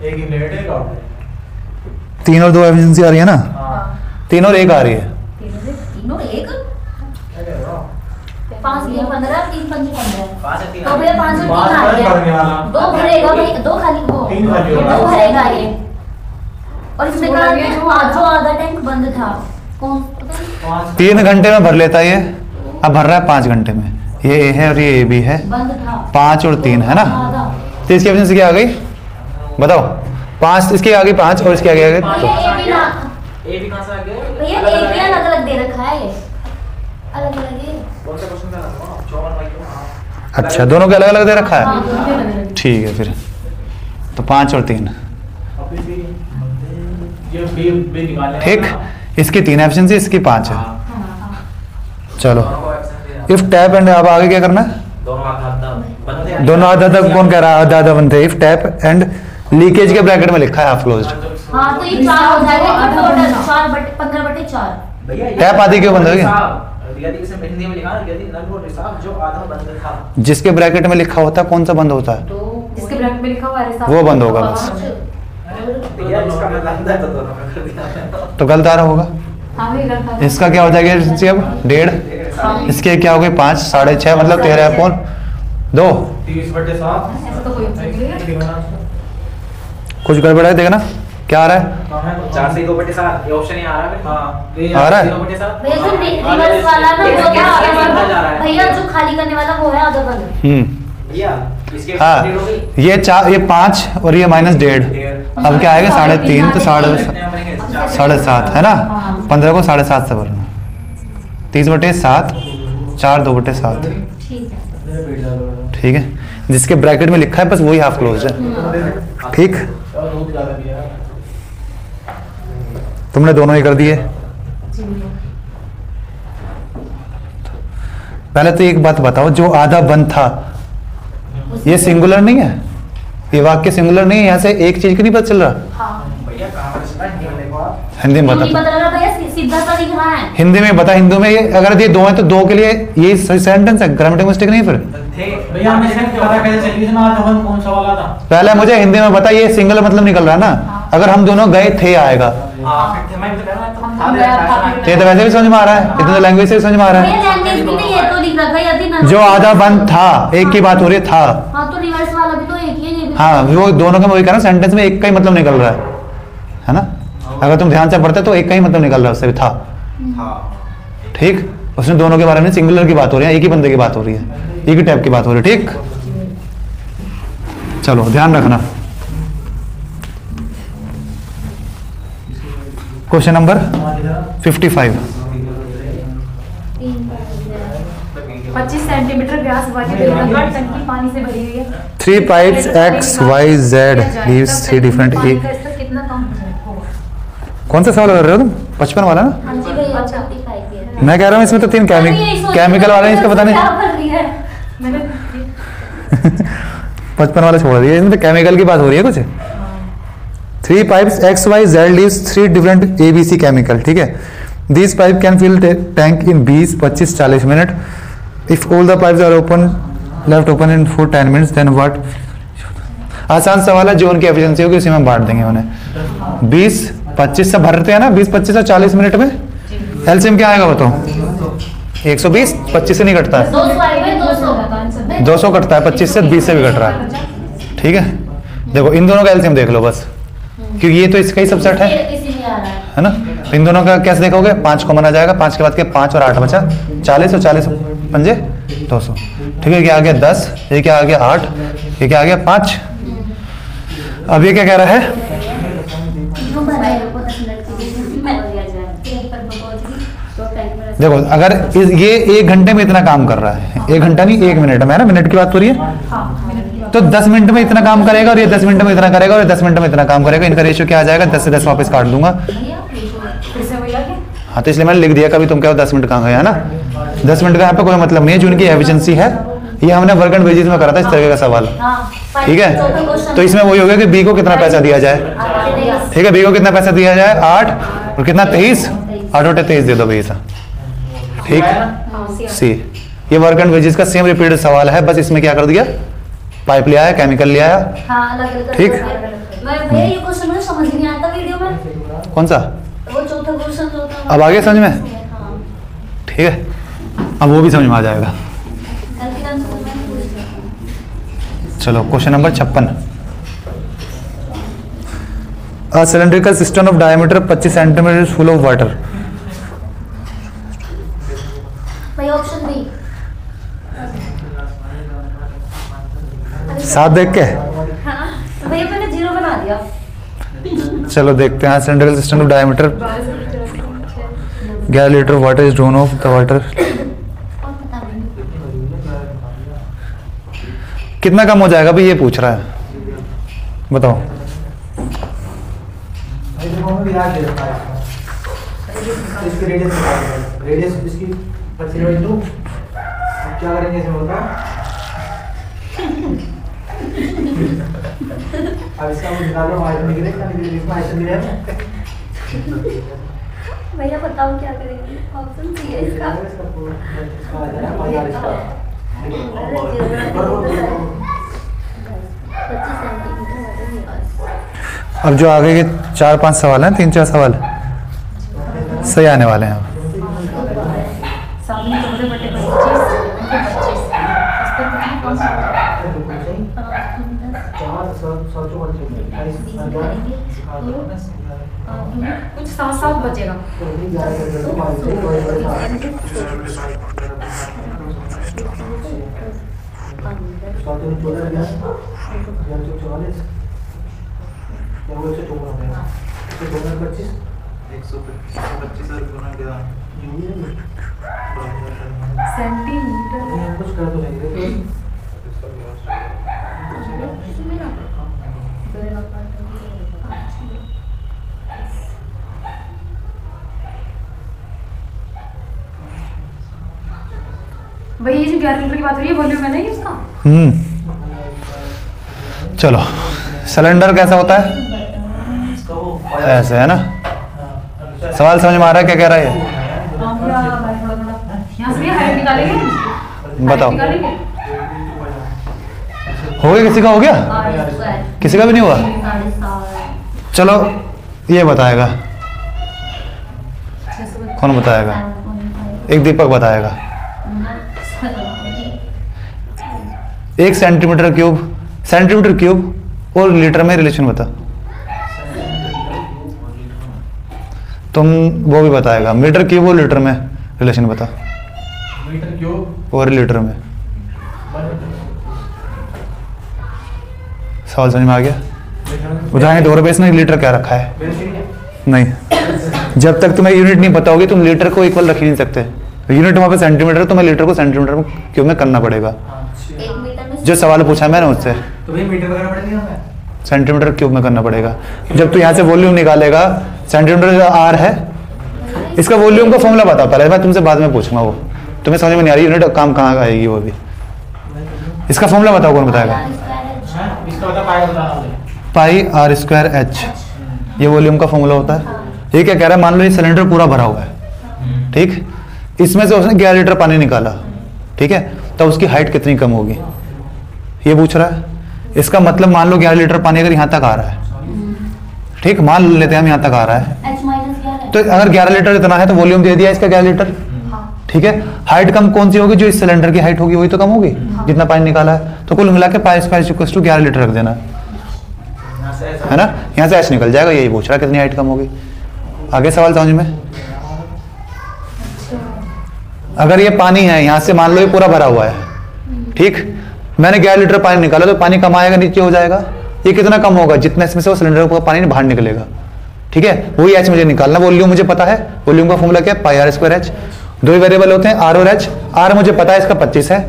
एक ही लेट एक आउट है। 3 और 2 एफिशिएंसी आ रही है ना, हाँ 3 और 1 आ रही है. तीनों एक क्या कह रहा हूँ 5 ये 15 3 पंजे 15 5 से 3 तो भैया 5 और 3 पाँच आ पर भरने गया। वाला। 2 भरेगा भाई, 2 खाली वो 3 खाली होगा। 2 भरेगा ये। और इसमें बोला कहा गया कि जो जो आधा टैंक बंद था कौन पता नहीं। 3 घंटे में भर लेता है ये, अब भर रहा है 5 घंटे में. ये ए है और ये ए बी है. बंद था 5 और 3 है ना, आधा। तो इसकी एफिशिएंसी क्या आ गई बताओ. 5 इसकी आ गई 5 और इसकी आ गई भैया 2. एक भी ना, ए भी कहां से आ गया? भैया एक भी अलग अलग दे रखा है ये, अलग अलग है। कौन सा क्वेश्चन था ना? 54 भाई को। अच्छा, दोनों के अलग अलग दे रखा है. हाँ, दोनों के अलग अलग। ठीक है फिर, तो 5 और 3. अभी भी ये बी निकालने का ठीक, ना। इसकी 3 एफिशिएंसी, इसकी 5 है. हाँ, चलो दोनों को एक्सेंसी इफ टैप एंड, अब आगे क्या करना है? दोनों आधा बंद है। दोनों आधा तक कौन कह रहा है? आधा आधा बनते. इफ टैप एंड लीकेज के ब्रैकेट में लिखा है हाफ क्लोज्ड. हाँ तो ये 4 हो जाएगा टोटल 4/15/4। भैया ये- टैप आधी क्यों बंद होगी? साहब, यदि इसे हिंदी में लिखा ना, यदि नल वो रिसाव जो आधा बंद था। जिसके ब्रैकेट में लिखा होता है कौन सा बंद होता है? इसके ब्रैकेट में लिखा हुआ है वो बंद होगा बस. भैया इसका मतलब अंदर तो दोनों में कर दिया। तो गलत आ रहा होगा. हाँ भी गलत है। इसका क्या हो जाएगा एफिशिएंसी अब? 1.5. इसके क्या हो गई? 5 6.5 मतलब 13/2. 30/7 ऐसा तो कोई नहीं है। कुछ गड़बड़ है, देखना क्या आ रहा है. 4 से 2/7 ये ऑप्शन ही आ रहा है। हाँ आ रहा है? 2/7 भैया जो रिवर्स वाला ना वो क्या आधा बंद, भैया जो खाली करने वाला वो है आधा बंद। भैया इसके हाँ, डेढ़ हो गई। ये 5 और ये -1.5. अब क्या आएगा? 3.5 तो 7.5 है ना. 15 को 7.5 से भरना. 30/7 4 2/7. ठीक है। ठीक है, जिसके ब्रैकेट में लिखा है बस वही हाफ क्लोज है. ठीक, और दूध ज्यादा पिया है। तुमने दोनों ही कर दिए. पहले तो एक बात बताओ, जो आधा बंद था ये सिंगुलर नहीं है, ये वाक्य सिंगुलर नहीं है. यहाँ से एक चीज की नहीं पता चल रहा. भैया कहां पर इसका हिंदी में देखो आप। हिंदी में नहीं बता, पता लग रहा भैया, सीधा सा दिख रहा है। हिंदी में बता. हिंदी में ये अगर ये 2 है तो 2 के लिए ये सेंटेंस है, ग्रामेटिकल मिस्टेक नहीं. फिर थे भैया हमने इसमें पता कैसे चली थी ना आज हम कौन सा वाला था? पहले मुझे हिंदी में बता, ये सिंगल मतलब निकल रहा है ना. अगर हम दोनों गए थे आएगा. फिर थे मैं भी तो कह रहा हूं, हम था गया था, ये तो वैसे भी समझ में आ रहा है, इतना तो लैंग्वेज से भी समझ में आ रहा भैया है. लैंग्वेज भी नहीं है तो लिख रखा है यदि ना। जो आधा बंद था, एक की बात हो रही है था. हाँ तो रिवर्स वाला भी तो एक ही है, ये भी। हाँ, वो दोनों का मैं वही कह रहा हूं, सेंटेंस में एक का ही मतलब निकल रहा है ना. अगर तुम ध्यान से पढ़ते तो एक का ही मतलब निकल रहा है, उससे भी था. हाँ ठीक, उसमें दोनों के बारे में सिंगुलर की बात हो रही है, एक ही बंदे की बात हो रही है, एक ही टाइप की बात हो रही है. ठीक, चलो ध्यान रखना. Question number 55. 25 सेंटीमीटर व्यास वाली बेलनाकार टंकी पानी से भरी हुई है। 3 pipes X, Y, Z leaves 3 different पानी A. का स्तर कितना कम होगा? कौन सा सवाल कर रहे हो तुम? 55 वाला ना. हाँ जी भैया 55 है। मैं कह रहा हूँ इसमें तो 3 केमिकल वाले हैं, इसका पता नहीं. क्या कर रही है? मैंने 55 वाला छोड़ दिया, इसमें तो केमिकल की बात हो रही है कुछ. 3 pipes X, Y, Z leaves 3 different ABC chemical. ठीक है, these pipe can fill tank in 20-25-40 minutes. If all the pipes are left open in for 10 minutes, then what आसान सवाल है, जो उनकी एफिशिएंसी होगी उसी में बांट देंगे उन्हें। 20 25 से भरते हैं ना, 20 25 से 40 मिनट में एलसीएम क्या आएगा बताओ? 120 25 से नहीं कटता है, 200 कटता है, 25 से 20 से भी कट रहा है। ठीक है, देखो इन दोनों का एलसीएम देख लो बस, क्योंकि ये तो इसका ही सबसेट है ना। तो इन दोनों का कैसे देखोगे? 5 कॉमन आ जाएगा, 5 के बाद के 5 और 8 बचा 40, और 40 पंजे 200। ठीक है, क्या आ गया 10, ये क्या आ गया 8, ये क्या आ गया 5। अब ये क्या कह रहा है? देखो अगर ये 1 घंटे में इतना काम कर रहा है, 1 घंटा नहीं 1 मिनट में है ना, मिनट की बात हो रही है, तो 10 मिनट में इतना काम करेगा, और ये 10 मिनट में इतना करेगा, और ये 10 मिनट में इतना काम करेगा। इनका रेशियो क्या आ जाएगा? 10 से 10 वापस काट दूंगा। हाँ, तो इसलिए मैंने लिख दिया, कभी तुम क्या 10 मिनट कहाँ गए है ना। 10 मिनट का यहाँ पे कोई मतलब नहीं है, जो उनकी एफिशिएंसी है। ये हमने वर्क एंड वेजेस में करा था इस तरह का सवाल। ठीक है, तो इसमें वही हो गया कि बी को कितना पैसा दिया जाए। ठीक है, बी को कितना पैसा दिया जाए? 8 और कितना 23, 8 और 23 दे दो भैया। ठीक, सी ये वर्क एंड वेजेस का सेम रिपीटेड सवाल है, बस इसमें क्या कर दिया? पाइप ले आया, केमिकल ले आया। ठीक, ये क्वेश्चन मुझे समझ नहीं आता वीडियो में। कौन सा? वो चौथा क्वेश्चन जो था। अब आगे समझ में? हाँ। ठीक है, अब वो भी समझ में आ जाएगा। चलो question number 56। A cylindrical cistern of diameter 25 centimeter is full of water. भाई ऑप्शन बी। 7 देख के हाँ, भैया मैंने 0 बना दिया। चलो देखते हैं। cylindrical cistern of diameter 11 litre water is drone of the water. कितना कम हो जाएगा भाई, ये पूछ रहा है, बताओ। इसकी रेडियस इसकी 25/2। क्या करेंगे इसमें बताओ? अब इसका मुझे निकालो, आयतन निकलेगा, इसमें आयतन निकलेगा। भैया बताओ क्या करेंगे? ऑप्शन सी है इसका। अब जो आगे के 4-5 सवाल हैं, 3-4 सवाल सही आने वाले हैं। कुछ 7 बचेगा। सेंटीमीटर कुछ कर तो नहीं भाई, ये जो 11 लीटर की बात हो रही है, वॉल्यूम है ना ये उसका? चलो, सिलेंडर कैसा होता है? ऐसे है ना। सवाल समझ में आ रहा है क्या कह रहा है ये? यहाँ से हाइट निकालेंगे। बताओ, हो गया? किसी का हो गया? किसी का भी नहीं हुआ? चलो ये बताएगा, कौन बताएगा? एक दीपक बताएगा। 1 सेंटीमीटर क्यूब और लीटर में रिलेशन बता। तुम वो भी बताएगा, मीटर क्यूब और लीटर में रिलेशन बता। मीटर क्यूब और लीटर में। सवाल समझ में आ गया? बुझाएंगे 2 रुपये इसने लीटर क्या रखा है? नहीं, जब तक तुम्हें यूनिट नहीं पता होगी तुम लीटर को इक्वल रख ही नहीं सकते। यूनिट वहाँ पे सेंटीमीटर, तुम्हें लीटर को सेंटीमीटर में क्यूब में करना पड़ेगा। जो सवाल पूछा मैंने उससे, तो भाई मीटर वगैरह पड़ेगा हमें, सेंटीमीटर क्यूब में करना पड़ेगा। जब तू यहाँ से वॉल्यूम निकालेगा, सेंटीमीटर जो आर है, इसका वॉल्यूम का फॉर्मूला बता पहले, मैं तुमसे बाद में पूछूंगा। वो तुम्हें समझ में नहीं आ रही, यूनिट काम कहाँ आएगी वो भी। इसका फॉर्मूला बताओ, कौन बताएगा? इसका बता पाई बताना मुझे। पाई आर स्क्वायर एच, ये वॉल्यूम का फॉर्मूला होता है। ये क्या कह रहा है? मान लो ये सिलेंडर पूरा भरा हुआ है, ठीक, इसमें से उसने 11 लीटर पानी निकाला, ठीक है, तब उसकी हाइट कितनी कम होगी, ये पूछ रहा है। इसका मतलब मान लो 11 लीटर पानी अगर यहाँ तक आ रहा है, ठीक, मान लेते हैं हम यहाँ तक आ रहा है, H माइनस 11 तो अगर 11 लीटर इतना है तो वॉल्यूम दे दिया इसका 11 लीटर, ठीक है। हाइट कम कौन सी होगी, जो इस सिलेंडर की हाइट होगी वही तो कम होगी जितना पानी निकाला है। तो कुल मिला के pi square equals to 11 litre रख देना, है ना। यहाँ से एच निकल जाएगा, यही पूछ रहा है कितनी हाइट कम होगी। आगे सवाल समझ में। अगर ये पानी है, यहाँ से मान लो ये पूरा भरा हुआ है, ठीक, मैंने 11 लीटर पानी निकाला तो पानी कम आएगा नीचे हो जाएगा। ये कितना कम होगा, जितना इसमें से वो सिलेंडर का पानी बाहर निकलेगा, ठीक है। वही एच मुझे निकालना, वॉल्यूम मुझे पता है, वॉल्यूम का फॉर्मूला क्या है, पाई आर स्क्वायर एच। दो ही वेरिएबल होते हैं आर और एच। आर मुझे पता है इसका 25 है,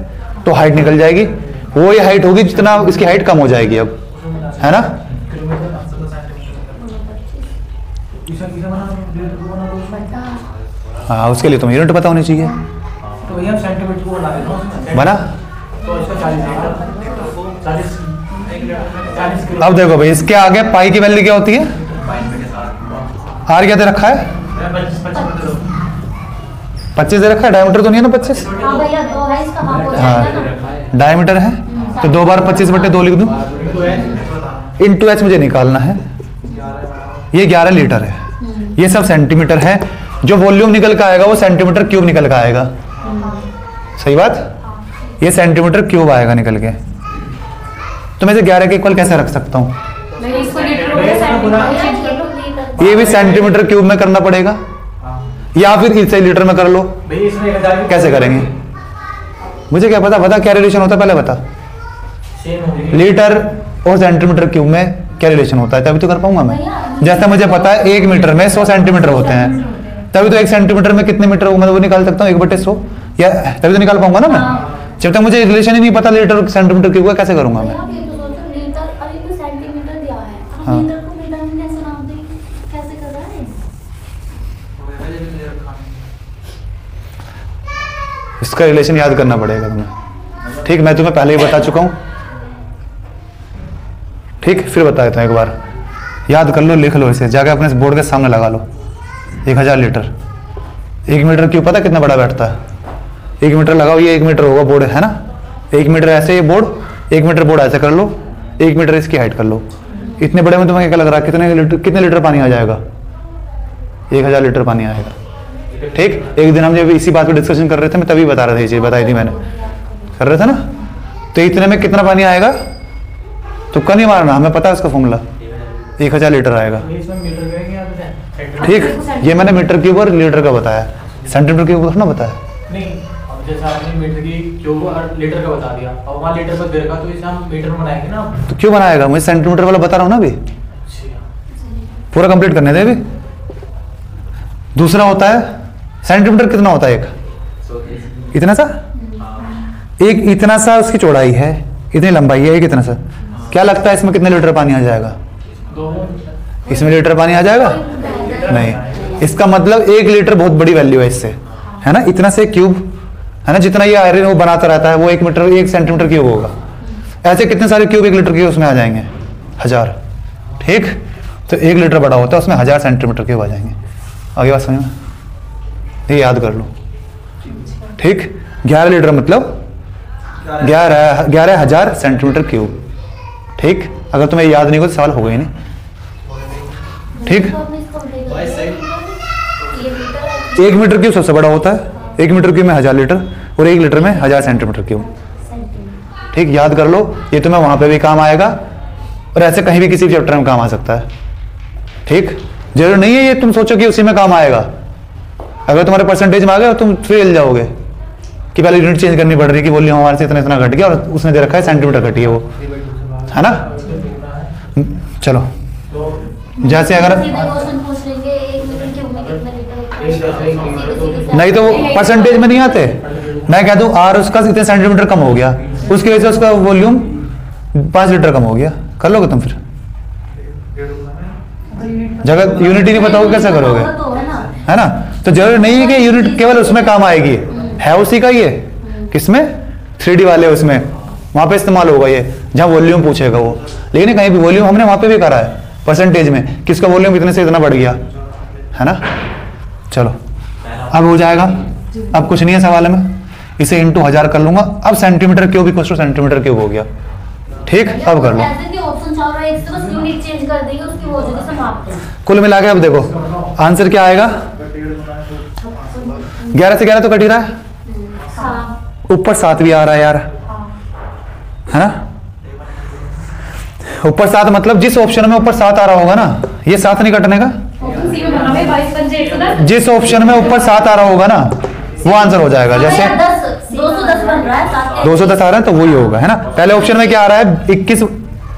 तो हाइट निकल जाएगी, वो ये हाइट होगी जितना इसकी हाइट कम हो जाएगी अब, है ना। हाँ, उसके लिए तुम्हें यूनिट पता होनी चाहिए। तो भैया सेंटीमीटर को बना देना बना। तो इसका 40 किलो। अब देखो भाई, इसके आगे पाई की वैल्यू क्या होती है, आर क्या दे रखा है, 25 दे रखा है। डायमीटर तो नहीं है ना 25, हाँ भैया 2 है, इसका हाफ हो जाएगा ना। हाँ डायमीटर है, तो 2 बार 25/2 लिख दूं, इंटू एच मुझे निकालना है। ये 11 लीटर है, ये सब सेंटीमीटर है। जो वॉल्यूम निकल के आएगा वो सेंटीमीटर क्यूब निकल के आएगा, सही बात। ये सेंटीमीटर क्यूब आएगा निकल के। तो मैं इसे 11 के इक्वल कैसे रख सकता हूँ, नहीं, इसको लीटर में सेंटीमीटर। ये भी सेंटीमीटर क्यूब में करना पड़ेगा, या फिर इसे लीटर में कर लो। भैया इसमें 1000 कैसे करेंगे, मुझे क्या पता क्या रिलेशन होता है, पहले बता। सेम होगी। लीटर और सेंटीमीटर क्यूब में क्या रिलेशन होता है, तभी तो कर पाऊंगा मैं। जैसा मुझे पता है 1 मीटर में 100 सेंटीमीटर होते हैं, तभी तो 1 सेंटीमीटर में कितने मीटर होगा मैं वो निकाल सकता हूँ, 1/100, या तभी तो निकाल पाऊंगा ना मैं। जब तक मुझे रिलेशन ही नहीं पता लीटर सेंटीमीटर क्यूब का, कैसे करूंगा मैं। आप ये तो सोचो लीटर और ये तो सेंटीमीटर दिया है, आप हाँ। लीटर को मीटर में कैसे नाप देंगे, कैसे कर रहा है। इसका रिलेशन याद करना पड़ेगा तुम्हें, ठीक। मैं तुम्हें पहले ही बता चुका हूँ, ठीक, फिर बता देता हूँ एक बार। याद कर लो, लिख लो इसे, जाके अपने बोर्ड के सामने लगा लो। 1000 लीटर, 1 मीटर क्यों पता कितना बड़ा बैठता है, 1 मीटर लगाओ, ये 1 मीटर होगा बोर्ड, है ना। 1 मीटर ऐसे ये बोर्ड, 1 मीटर बोर्ड ऐसे कर लो, 1 मीटर इसकी हाइट कर लो। इतने बड़े में तुम्हें क्या लग रहा है, कितने लीटर पानी आ जाएगा, 1000 लीटर पानी आएगा, ठीक। एक दिन हम जब इसी बात पर डिस्कशन कर रहे थे, मैं तभी बता रहा था, ये चीज बताई थी मैंने, कर रहे थे ना। तो इतने में कितना पानी आएगा, तुक्का नहीं मारना, हमें पता है उसका फॉर्मूला, 1000 लीटर आएगा, इसमें मीटर करेंगे या सेंटीमीटर? ठीक। ये मैंने मीटर क्यूब और लीटर का बताया, सेंटीमीटर क्यूब थोड़ा ना बताया। नहीं, अब जैसे आपने मीटर की क्यूब और लीटर का बता दिया, अब वहाँ लीटर पर दे रखा, तो इसे हम मीटर में बनाएंगे ना। तो क्यों बनाएगा, मुझे सेंटीमीटर वाला बता रहा हूँ ना अभी, पूरा कंप्लीट करने दे अभी। दूसरा होता है सेंटीमीटर, कितना होता है, एक इतना सा, एक इतना सा उसकी चौड़ाई है, इतनी लंबाई है, एक इतना सा। क्या लगता है इसमें कितने लीटर पानी आ जाएगा, इसमें लीटर पानी आ जाएगा नहीं। इसका मतलब 1 लीटर बहुत बड़ी वैल्यू है इससे, है ना। इतना से क्यूब, है ना, जितना ये आयरन वो बनाता रहता है, वो 1 मीटर 1 सेंटीमीटर क्यूब होगा। ऐसे कितने सारे क्यूब 1 लीटर के उसमें आ जाएंगे, 1000, ठीक। तो 1 लीटर बड़ा होता है, उसमें 1000 सेंटीमीटर क्यूब आ जाएंगे। आगे बात समझ में, ये याद कर लो, ठीक। 11 लीटर मतलब 11,000 सेंटीमीटर क्यूब, ठीक। अगर तुम्हें याद नहीं हो तो सवाल होगा ही नहीं, ठीक। तो आपने इसको देखा, ये लीटर 1 मीटर क्यूब सबसे बड़ा होता है, 1 मीटर क्यूब में 1000 लीटर और 1 लीटर में 1000 सेंटीमीटर क्यूब, सेंटीमीटर। ठीक। याद कर लो, ये तुम्हें वहां पे भी काम आएगा और ऐसे कहीं भी किसी भी चैप्टर में काम आ सकता है, ठीक। जरूर नहीं है ये तुम सोचो कि उसी में काम आएगा। अगर तुम्हारे परसेंटेज में आ गया तुम फेल जाओगे कि पहले यूनिट चेंज करनी पड़ रही है कि वॉल्यूम हमारे से इतना इतना घट गया और उसने दे रखा है सेंटीमीटर घटी है वो, है ना। चलो, जैसे अगर सीधे क्वेश्चन पूछ लेंगे 1 मीटर क्यूब में कितना लीटर होता है, नहीं तो वो परसेंटेज में नहीं आते। मैं कह दूं आर उसका इतने सेंटीमीटर कम हो गया, उसकी वजह से उसका वॉल्यूम 5 लीटर कम हो गया, कर लोगे तुम फिर। जगह यूनिट ही नहीं बताओगे कैसे करोगे, तो है ना। है ना। तो जरूरी नहीं है कि यूनिट केवल उसमें काम आएगी, है उसी का ये, किसमें 3D वाले उसमें वहां पे इस्तेमाल होगा ये, जहां वॉल्यूम पूछेगा वो। लेकिन कहीं भी वॉल्यूम हमने वहां पे भी करा है परसेंटेज में, किसका वॉल्यूम इतने से इतना बढ़ गया, है ना। चलो अब हो जाएगा, अब कुछ नहीं है सवाल में, इसे इंटू 1000 कर लूंगा। अब centimetre cube equal two centimetre cube हो गया, ठीक, अब कर लो। ऐसे कि ऑप्शन चाह रहा है, एक से बस यूनिट चेंज कर देंगे, उसकी हो जाएगी समाप्त। कुल मिला के अब देखो आंसर क्या आएगा। 11 से 11 तो कट ही रहा है, हाँ, ऊपर 7 भी आ रहा है यार, है ना। ऊपर 7 मतलब जिस ऑप्शन में ऊपर 7 आ रहा होगा ना, ये 7 नहीं कटने का। ऑप्शन सी में भरना है 22 पंजे 110। जिस ऑप्शन में ऊपर 7 आ रहा होगा ना, वो आंसर हो जाएगा। जैसे 210 बन रहा है, 210 आ रहा है तो वही होगा, है ना। पहले ऑप्शन में क्या आ रहा है 21,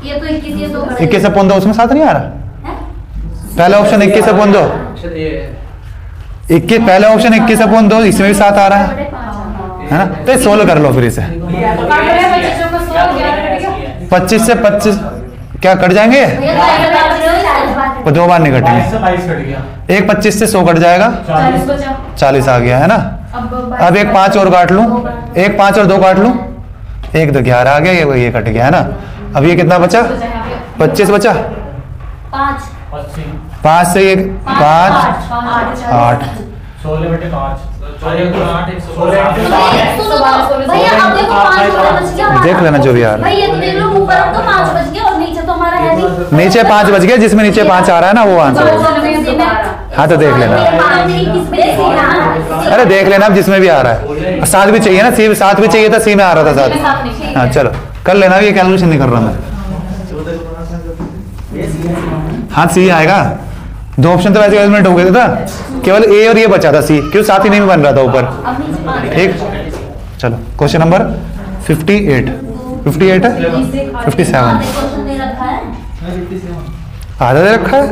ये तो 21, ये 2 21/2, उसमें 7 नहीं आ रहा। पहला ऑप्शन 21/2, 21 पहला ऑप्शन 21/2, इसमें भी 7 आ रहा है ना। तो 16 कर लो फिर इसे। काट रहे हैं बच्चों को 100 11 कट गया। 25 से 25 क्या कट जाएंगे, वो 2 बार नहीं कटेंगे। 22 कट गया। एक 25 से 100 कट जाएगा, 40 बचा। 40 आ गया, है ना। अब एक 5 और काट लूं, एक 5 और 2 काट लूं, एक तो 11 आ गया, ये कट गया, है ना। अब ये कितना बचा, 25 बचा, 5 5 से एक 5 8 16 बटे 5 भैया अब देखो 5 और बच गया हमारा। देख लेना जो भी आ रहा है। भैया तो देख लो, ऊपर अब तो 5 बच गया और नीचे तो हमारा है नहीं। नीचे 5 बच गया, जिसमें नीचे 5 आ रहा है ना वो आंसर होगा। हाँ तो देख लेना, अरे देख लेना अब जिसमें भी आ रहा है। 7 भी चाहिए ना, सी 7 भी चाहिए था, सी में आ रहा था 7। हाँ चलो कर लेना, ये कैलकुलेशन नहीं कर रहा मैं। हाँ सी आएगा, 2 ऑप्शन तो वैसे एलिमिनेट हो गए थे ना, केवल ए और ये बचा था सी, क्यों 7 ही नहीं बन रहा था ऊपर। ठीक, चलो क्वेश्चन नंबर 58 58 है 57 आधा दे रखा है।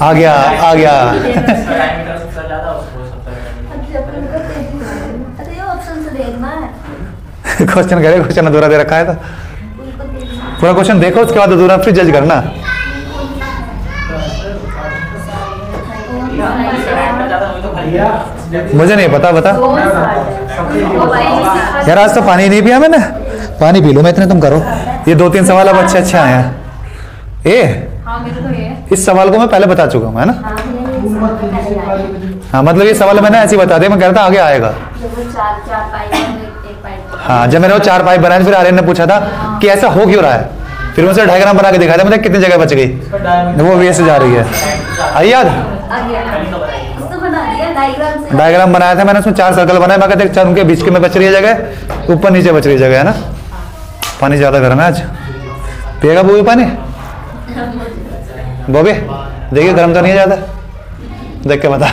आ गया आ गया। क्वेश्चन करे, क्वेश्चन अधूरा दे रखा है तो पूरा क्वेश्चन देखो, उसके बाद अधूरा फिर जज करना। मुझे नहीं पता, बता यार। आज तो पानी नहीं पिया मैंने, पानी पी लो मैं इतने, तुम करो। ये 2-3 सवाल अब अच्छे अच्छे आए हैं। हाँ मेरे तो ये इस सवाल को मैं पहले बता चुका हूँ, है ना। हाँ मतलब ये सवाल मैंने ऐसे ही बता दिया, मैं कह रहा था आगे आएगा। हाँ जब मैंने वो 4 पाइप बनाए, फिर आर्यन ने पूछा था कि ऐसा हो क्यों रहा है, फिर मुझे डायग्राम बना के दिखाया था, मतलब कितनी जगह बच गई, वो वे से जा रही है। आई याद, डायग्राम बनाया था मैंने, उसमें 4 सर्कल बनाए, मैं कहते 4 उनके बीच के में बच रही है जगह, ऊपर नीचे बच रही जगह, है ना। पानी ज्यादा गर्म है आज, पिएगा बूबी पानी? बॉबी देखिए गर्म तो नहीं है ज्यादा, देख के बता।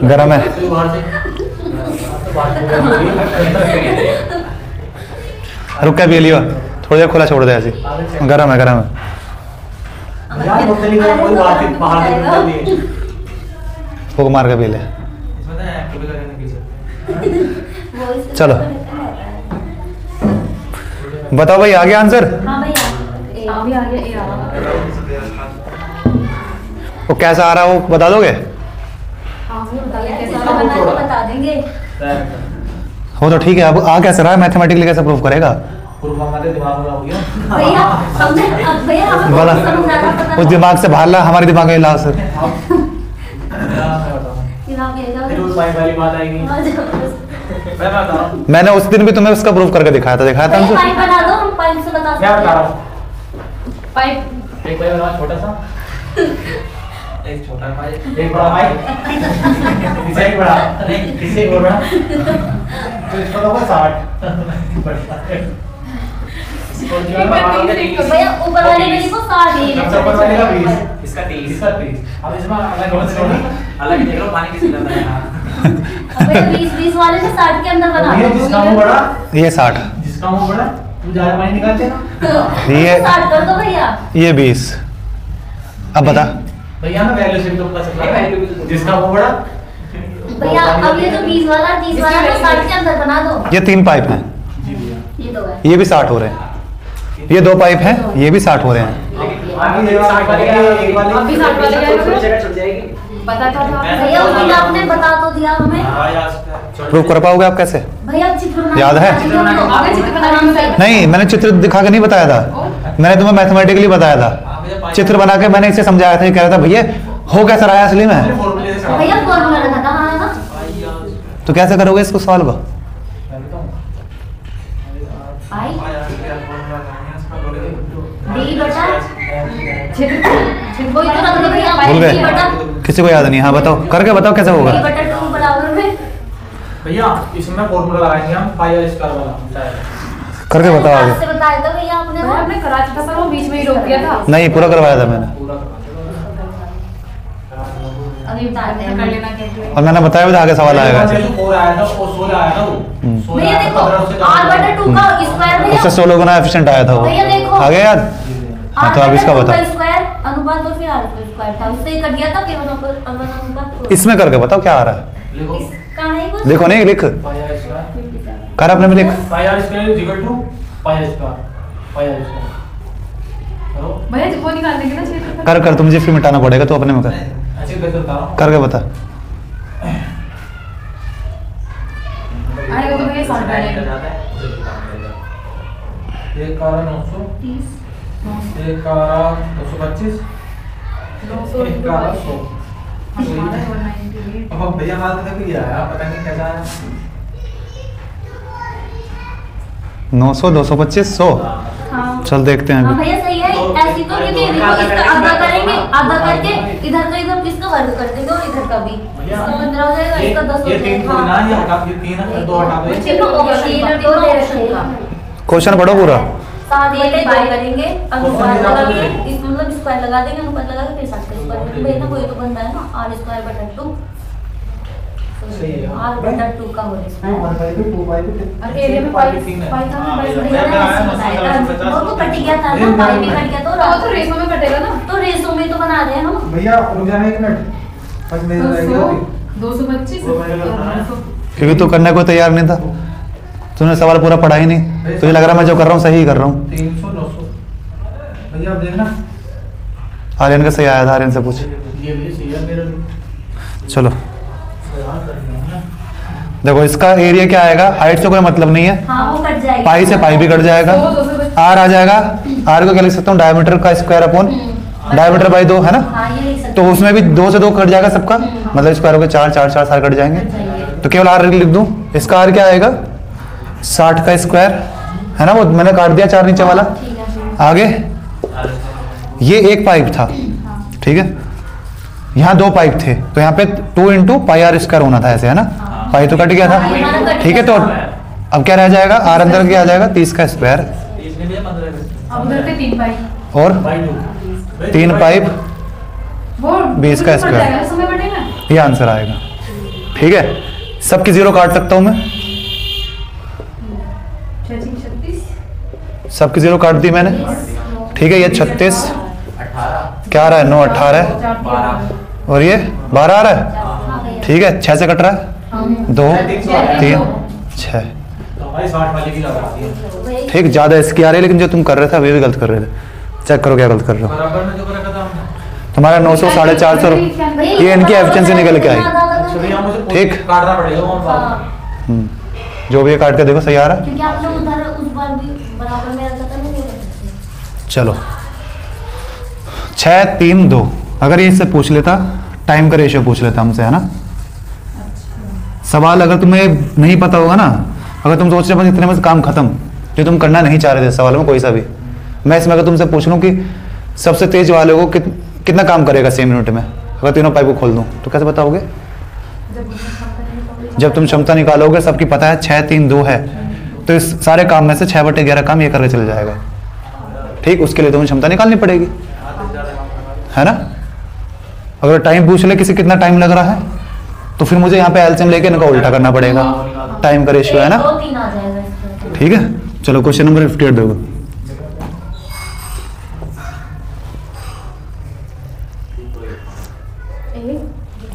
गर्म है, रुक के पी लियो, थोड़ी देर खुला छोड़ दे ऐसी, गर्म है गर्म है। फूक मार के पी ले। चलो बताओ भाई, आ गया आंसर? अभी आ गया, ए आ रहा। वो कैसा आ रहा है वो बता दोगे? हाँ वो बता दे कैसा आ रहा है। बता देंगे। हो तो ठीक है, अब आ कैसे रहा है, मैथमेटिकली कैसे प्रूव करेगा? हमारे दिमाग में हो गया। भैया हमने भैया हमें बोला समझ आ रहा, पता उस दिमाग से बाहर ला, हमारे दिमाग में ला सर। फिर उस वाली बात आएगी। मैं बता रहा हूँ, मैंने उस दिन भी तुम्हें उसका प्रूफ करके दिखाया था हमसे। पाइप बना दो, हम पाइप से बता क्या बता रहा सकते हूँ? पाइप एक भाई बना छोटा सा, एक छोटा भाई, एक बड़ा भाई, इसे एक बड़ा, इसे एक और बड़ा, तो इसका तो होगा 60। हैं। भैया ऊपर वाले में लिखो 60, सबसे ऊपर वाले का 20, इसका 30। इसका 30। अब इसमें अलग अलग देख लो पानी किसी का है। भैया 20 वाले से 60 के अंदर बना ये दो। जिसका मुंह बड़ा, ये 60, जिसका मुंह बड़ा वो ज्यादा पानी निकालते हैं ना। ये 60 कर दो भैया। ये 20। अब बता, भैया ना वैल्यू से तो पता चलता है जिसका मुंह बड़ा। भैया अब ये तो 20 वाला 30 वाला तो 60 के अंदर बना दो। ये 3 पाइप हैं, ये तो है। ये भी 60 हो रहे हैं। ये 2 पाइप हैं, ये भी 60 हो रहे हैं। आगे 60 वाले का एक वाले अभी 60 वाले का थोड़ी जगह छूट जाएगी। पता था भैया अभी आपने बता तो दिया हमें। प्रूफ कर पाओगे आप कैसे? भैया चित्र बना याद है? आगे चित्र बनाने में नहीं, मैंने चित्र दिखा के नहीं बताया था, मैंने तुम्हें मैथमेटिकली बताया था। चित्र बना के मैंने इसे समझाया था, कह रहा था भैया हो कैसा रहा है असली में। भैया फॉर्मूला रखा था, हाँ ना। तो कैसे करोगे इसको सॉल्व? डी बटा क्षेत्र कोई तो रख दो भैया भूल गए? डी बटा किसी को याद नहीं? हाँ बताओ, करके बताओ कैसे होगा। डी बटा 2 बराबर में भैया इसमें फॉर्मूला लगाएंगे हम पाई आर स्क्वायर वाला। करके बताओ आगे। से बताया था भैया आपने वो आपने करा था पर वो बीच में ही रोक दिया था। नहीं, पूरा करवाया था मैंने, पूरा अभी बताते हैं कर लेना कैसे। और मैंने बताया भी था आगे सवाल आएगा। जो 4 आया था वो 16 आया था वो 16 भैया आया देखो था, 15 से r बटा 2 का स्क्वायर भैया उससे 16 गुना एफिशिएंट आया था वो। भैया देखो आगे याद? हाँ तो अब इसका बताओ। स्क्वायर अनुपात और फिर r का स्क्वायर था उससे ही कट गया था केवल अनुपात। इसमें करके बताओ क्या आ रहा है। लिखो इसका नहीं कुछ देखो नहीं लिख पाई आर स्क्वायर कर अपने में लिख। Pi r square is equal to pi r square pi r square करो। भैया वो निकाल देंगे ना क्षेत्र कर कर, तुझे फिर मिटाना पड़ेगा तो अपने में कर, अच्छे से बता रहा हूं। करके बता। आएगा तो भैया 60 आएगा। एक का 930 एक का 225 एक का 100। अब भैया माल तक ही आया, पता नहीं कैसा आया। 900, 225, 100। हाँ चल देखते हैं हाँ अभी। भैया सही है ऐसी तो क्योंकि देखो इसका आधा करेंगे आधा करके इधर का इधर इसका वर्ग कर देंगे और इधर का भी इसका 15 हो जाएगा इसका 10 हो ये 3 जाएगा। ना ये हटा ये 3 2 हटा दो। चलो ऑप्शन दो दे रखेगा क्वेश्चन पढ़ो पूरा। 7 बटे 2 करेंगे अनुपात लगा के इस मतलब स्क्वायर लगा देंगे अनुपात लगा के फिर 7 का स्क्वायर भैया ना कोई तो बनता है ना r स्क्वायर बटा 2 सही है। r बटा 2 का होल स्क्वायर और एरिया में पाई था ना पाई वो तो कट गया था ना पाई भी कट गया वो तो रेशो में कटेगा ना। तो रेसो में तो बना रहे हैं हम भैया रुक जाना 1 मिनट बस मेरे 225 क्योंकि तू करने को तैयार नहीं था, तूने सवाल पूरा पढ़ा ही नहीं, तुझे लग रहा है मैं जो कर रहा हूँ सही कर रहा हूँ। 300 900 भैया आप देखना आर्यन का सही आया था, आर्यन से पूछ। ये भी सही है मेरे लिए। चलो यार करना है ना। देखो इसका एरिया क्या आएगा, हाइट से कोई मतलब नहीं है, हाँ वो कट जाएगा पाई से पाई भी कट जाएगा, आर आ जाएगा। आर को क्या लिख सकता हूँ, डायमीटर का स्क्वायर अपॉन डायमीटर बाई 2 है ना। हाँ ये लिख सकते तो उसमें भी 2 से 2 कट जाएगा सबका, मतलब स्क्वायर हो गया 4 4 4 सारे कट जाएंगे। तो केवल आर लिख दूं, इसका आर क्या आएगा 60 का स्क्वायर है ना, वो मैंने काट दिया 4 नीचे वाला। ठीक है आगे ये एक पाइप था, ठीक है, यहाँ 2 पाइप थे, तो यहाँ पे 2 इंटू पाई आर स्क्वायर होना था ऐसे, है ना। पाई तो कट गया था, ठीक है। तो अब क्या रह जाएगा, आर अंदर क्या आ जाएगा 30 का स्क्वायर, इसने भी 15 अब उधर पे 3 पाई और बाई 2 3 पाइप वो 20 का स्क्वायर। समय बढ़ेगा। ये आंसर आएगा, ठीक है। सबकी 0 काट सकता हूँ मैं, 36 सबकी 0 काट दी मैंने, ठीक है। ये 36 क्या आ रहा है, 9 18 और ये 12 आ रहा है, ठीक है। 6 से कट रहा है, 2 3 6, तो हमारी 60 वाली भी लगा दी है। ठीक। ज़्यादा इसकी आ रही है, लेकिन जो तुम कर रहे थे वे भी गलत कर रहे थे। चेक करो क्या गलत कर रहे हो। बराबर में जो कर रखा था हमने। तुम्हारा 900 450 ये इनकी एफिशिएंसी निकल के आई, चलिए हम मुझे ठीक। काटना पड़ेगा वो बात। जो भी ये काट के देखो सही आ रहा है। क्योंकि आप लोग उधर उस बार भी बराबर में रखा था ना ये बच्चे। चलो 6 3 2, अगर ये इससे पूछ लेता, टाइम का रेशियो पूछ लेता हमसे, है ना। सवाल अगर तुम्हें नहीं पता होगा ना, अगर तुम सोच रहे बस इतने में से काम खत्म, जो तुम करना नहीं चाह रहे थे सवाल में कोई सा भी, मैं इसमें अगर तुमसे पूछ लूँ कि सबसे तेज वाले को कितना काम करेगा 6 मिनट में, अगर तीनों पाइप को खोल दूँ तो कैसे बताओगे। जब तुम क्षमता निकालोगे, सबकी पता है 6 3 2 है, तो इस सारे काम में से 6/11 काम ये करके चले जाएगा, ठीक। उसके लिए तुम्हें क्षमता निकालनी पड़ेगी, है ना। अगर टाइम पूछ ले किसी कितना टाइम लग रहा है, तो फिर मुझे यहाँ पे एलसीएम लेके इनका उल्टा करना पड़ेगा, टाइम का रेशियो, है ना। 2 3 आ जाएगा इसमें। ठीक है। चलो क्वेश्चन नंबर 58 देखो।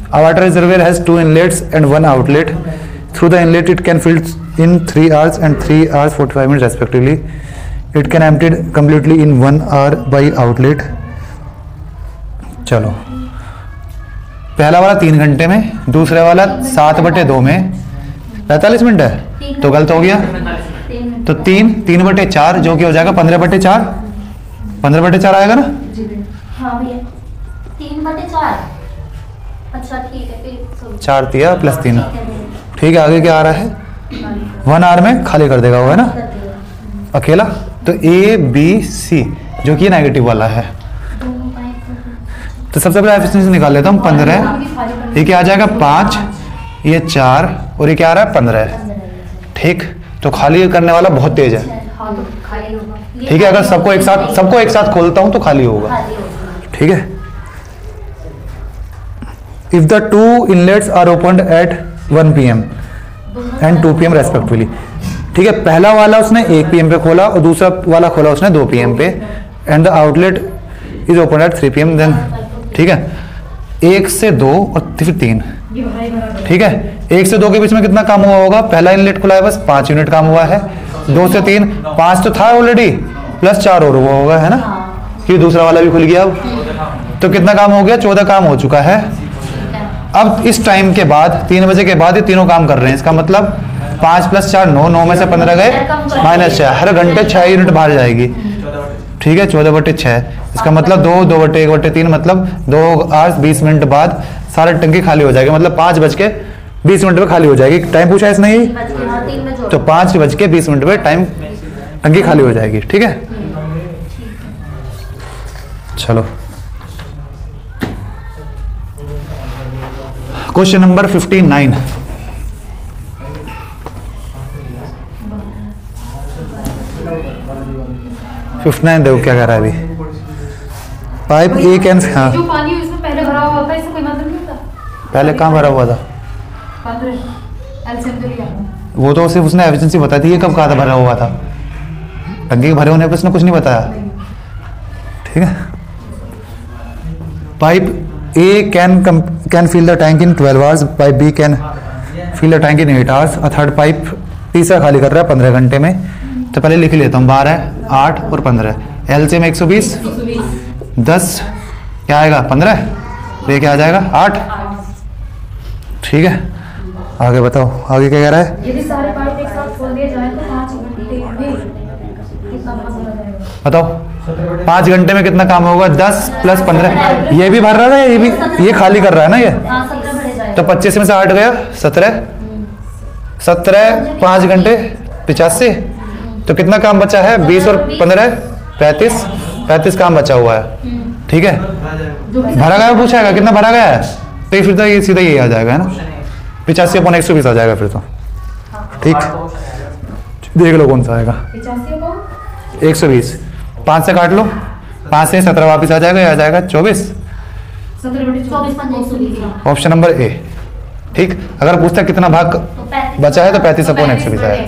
A water reservoir has 2 inlets and 1 outlet. Through the inlet, it can fill in 3 hours and 3 hours 45 minutes respectively. It can empty completely in 1 hour by outlet. चलो, पहला वाला 3 घंटे में, दूसरे वाला 7/2 में 45 मिनट है, तो गलत हो गया। तो 3/4 जो कि हो जाएगा 15/4, 15/4 आएगा ना। हाँ भैया 3/4। अच्छा ठीक है फिर 4 दिया प्लस 3, ठीक है भैया। ठीक है। आगे क्या आ रहा है, 1 आवर में खाली कर देगा वो, है ना, अकेला। तो A B C जो कि नेगेटिव वाला है। दोनों पाइप तो सबसे पहले एफिशिएंसी निकाल लेता हूँ 15, ये क्या आ जाएगा 5, ये 4 और ये क्या आ रहा है 15। ठीक, तो खाली करने वाला बहुत तेज है। हाँ तो खाली होगा। ठीक है, अगर सबको एक साथ खोलता हूँ तो खाली होगा। खाली होगी। ठीक है, if the 2 inlets are opened at 1 PM and 2 PM respectively. ठीक है, पहला वाला उसने 1 PM पे खोला और दूसरा वाला खोला उसने 2 PM पे, and the outlet is open at 3 PM then. ठीक है, 1 से 2 और फिर 3। ठीक है, 1 से 2 के बीच में कितना काम हुआ होगा? पहला इनलेट खुला है बस 5 यूनिट काम हुआ है। 2 से 3 5 तो था ऑलरेडी, प्लस 4 और हुआ होगा, है ना, कि दूसरा वाला भी खुल गया। अब तो कितना काम हो गया? 14 काम हो चुका है। अब इस टाइम के बाद 3 बजे के बाद ये तीनों काम कर रहे हैं। इसका मतलब 5 + 4 9, 9 में से 15 गए -6, हर घंटे 6 यूनिट बाहर जाएगी। ठीक है, 14/6। इसका मतलब 2, 2/1/3 मतलब 2 आवर्स 20 मिनट बाद सारा टंकी खाली हो जाएगी। मतलब 5:20 में खाली हो जाएगी। टाइम पूछा इसने यही, तो 5:20 में टाइम टंकी खाली हो जाएगी। ठीक है, चलो क्वेश्चन नंबर 59। देखो क्या कह रहा है अभी। पाइप ए कैन, हाँ जो पानी उसमें पहले भरा हुआ होता है इससे कोई मतलब नहीं होता। पहले कहाँ भरा हुआ था? 15 एलसीएम तो लिया। वो तो सिर्फ उसने एफिशिएंसी बताई थी, ये कब कहा था भरा हुआ था? टंकी के भरे होने पर उसने कुछ नहीं बताया। ठीक है, pipe A can fill the tank in 12 hours, pipe B can fill the tank in 8 hours, third pipe तीसरा खाली कर रहा है 15 घंटे में। तो पहले लिख लेता हूँ 12, 8 और 15। एलसीएम 120, 10 क्या आएगा 15, ये क्या आ जाएगा 8। ठीक है, आगे बताओ, आगे क्या कह रहा है? यदि सारे पाइप एक साथ खोल दिए जाए तो 5 घंटे में कितना काम हो जाएगा? बताओ 5 घंटे में कितना काम होगा? 10 + 15, ये भी भर रहा है, ये भी, ये खाली कर रहा है ना ये। हाँ 17 भरे जाएगा। तो 25 में से 8 गया 17, 5 घंटे 85। तो कितना काम बचा है? 20 और 15 35 काम बचा हुआ है। ठीक है, भरा गया पूछाएगा कितना भरा गया है, तो फिर तो ये सीधा ये आ जाएगा, है ना, 85/120 आ जाएगा फिर तो। ठीक, देख लो कौन सा आएगा। 120, 5 से काट लो, 5 से 17 वापस आ जाएगा, ये आ जाएगा 24। 24 ऑप्शन नंबर ए। ठीक, अगर पूछता कितना भाग बचा है तो 35/120 आएगा।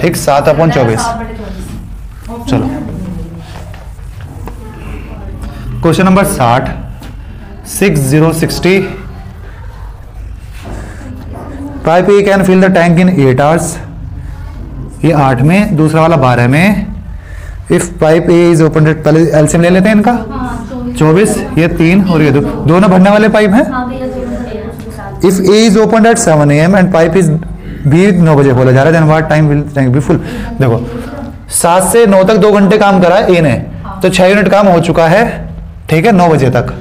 ठीक, 7/24। चलो question number 60 pipe A can fill the tank in 8 hours, ये 8 में, दूसरा वाला 12 में। If pipe A is open, पहले एलसीएम ले लेते हैं इनका। 24, ये 3 और ये 2, दोनों भरने वाले पाइप हैं। If A is open at 7 AM and pipe is भी 9 बजे खोला जा रहा है, then what time will tank be full. देखो 7 से 9 तक 2 घंटे काम करा है ए ने, तो 6 यूनिट काम हो चुका है। ठीक है, 9 बजे तक।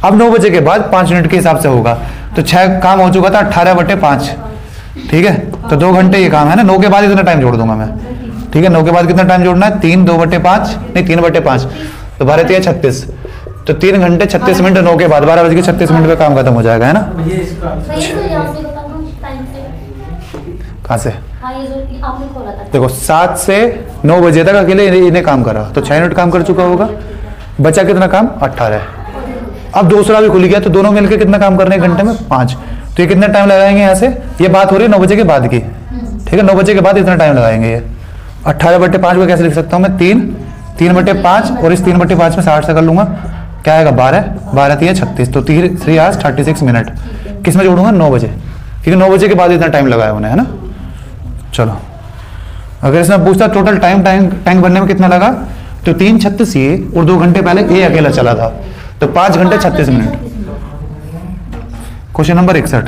अब 9 बजे के बाद 5 यूनिट के हिसाब से होगा, तो 6 काम हो चुका था 18/5। ठीक है, तो 2 घंटे ये काम है ना, 9 के बाद इतना टाइम जोड़ दूंगा मैं। ठीक है, 9 के बाद कितना टाइम जोड़ना है? 3 2/5 नहीं 3/5, तो 12 3 36, तो 3 घंटे 36 मिनट 9 के बाद 12:36 का काम खत्म हो जाएगा, है ना। ये इसका कहाँ से? आपने खोला था। देखो 7 से 9 बजे तक अकेले इन्हें काम करा, तो 6 यूनिट काम कर चुका होगा। बचा कितना काम? 18। अब दूसरा भी खुल गया, तो दोनों मिलकर कितना काम करने घंटे में? 5। तो ये कितना टाइम लगाएंगे यहाँ से? ये बात हो रही है 9 बजे के बाद की। ठीक है, 9 बजे के बाद इतना टाइम लगाएंगे। ये 18/5 को कैसे लिख सकता हूँ मैं? 3/5 और इस 3/5 में 60 से कर लूंगा, क्या आएगा 12 3 36, तो 3 आवर्स 36 मिनट। किस में जोड़ूंगा? 9 बजे, क्योंकि 9 बजे के बाद इतना टाइम लगाया उन्हें, है ना। चलो, अगर इसमें पूछता टोटल टैंक भरने में कितना लगा, तो 3 36 ये और 2 घंटे पहले ए अकेला चला था, तो 5 घंटे 36 minute. Question number 61।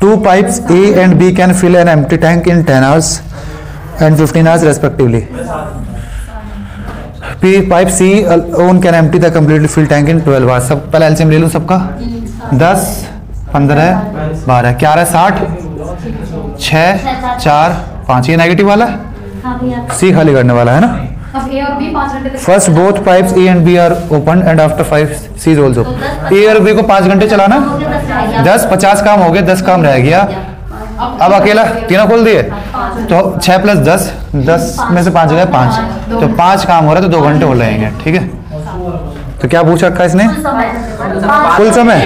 2 pipes A and B can fill an empty tank in 10 hours and 15 hours respectively. Pipe C alone can empty the completely filled tank in 12 hours. सब पहले एलसीएम ले लूँ सबका। 10 15 12 क्या आ रहा है? 60 6 4 5, ये नेगेटिव वाला, हाँ भैया। सी खाली करने वाला है ना। अब ए और बी 5 घंटे तक। First both pipes A and B are open and after 5 C is also. A और बी को 5 घंटे चलाना, 10 50 काम हो गए, 10 काम रह गया। अब अकेला तीनों खोल दिए तो 6 + 10, 10 में से 5 हो गए 5, तो 5 काम हो रहा है तो 2 घंटे हो जाएंगे। ठीक है, तो क्या पूछ रखा है इसने? कुल समय,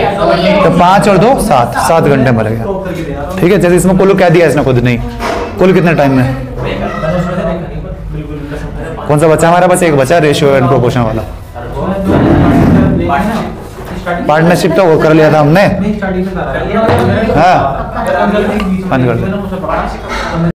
तो 5 और 2 7, 7 घंटे में रहेगा। ठीक है, जैसे इसमें कुल कह दिया इसने खुद नहीं, कुल कितने टाइम में? कौन सा बचा हमारा? बस एक बचा, रेशियो एंड प्रोपोर्शन वाला। पार्टनरशिप तो वो कर लिया था हमने। हाँ, बंद कर दो।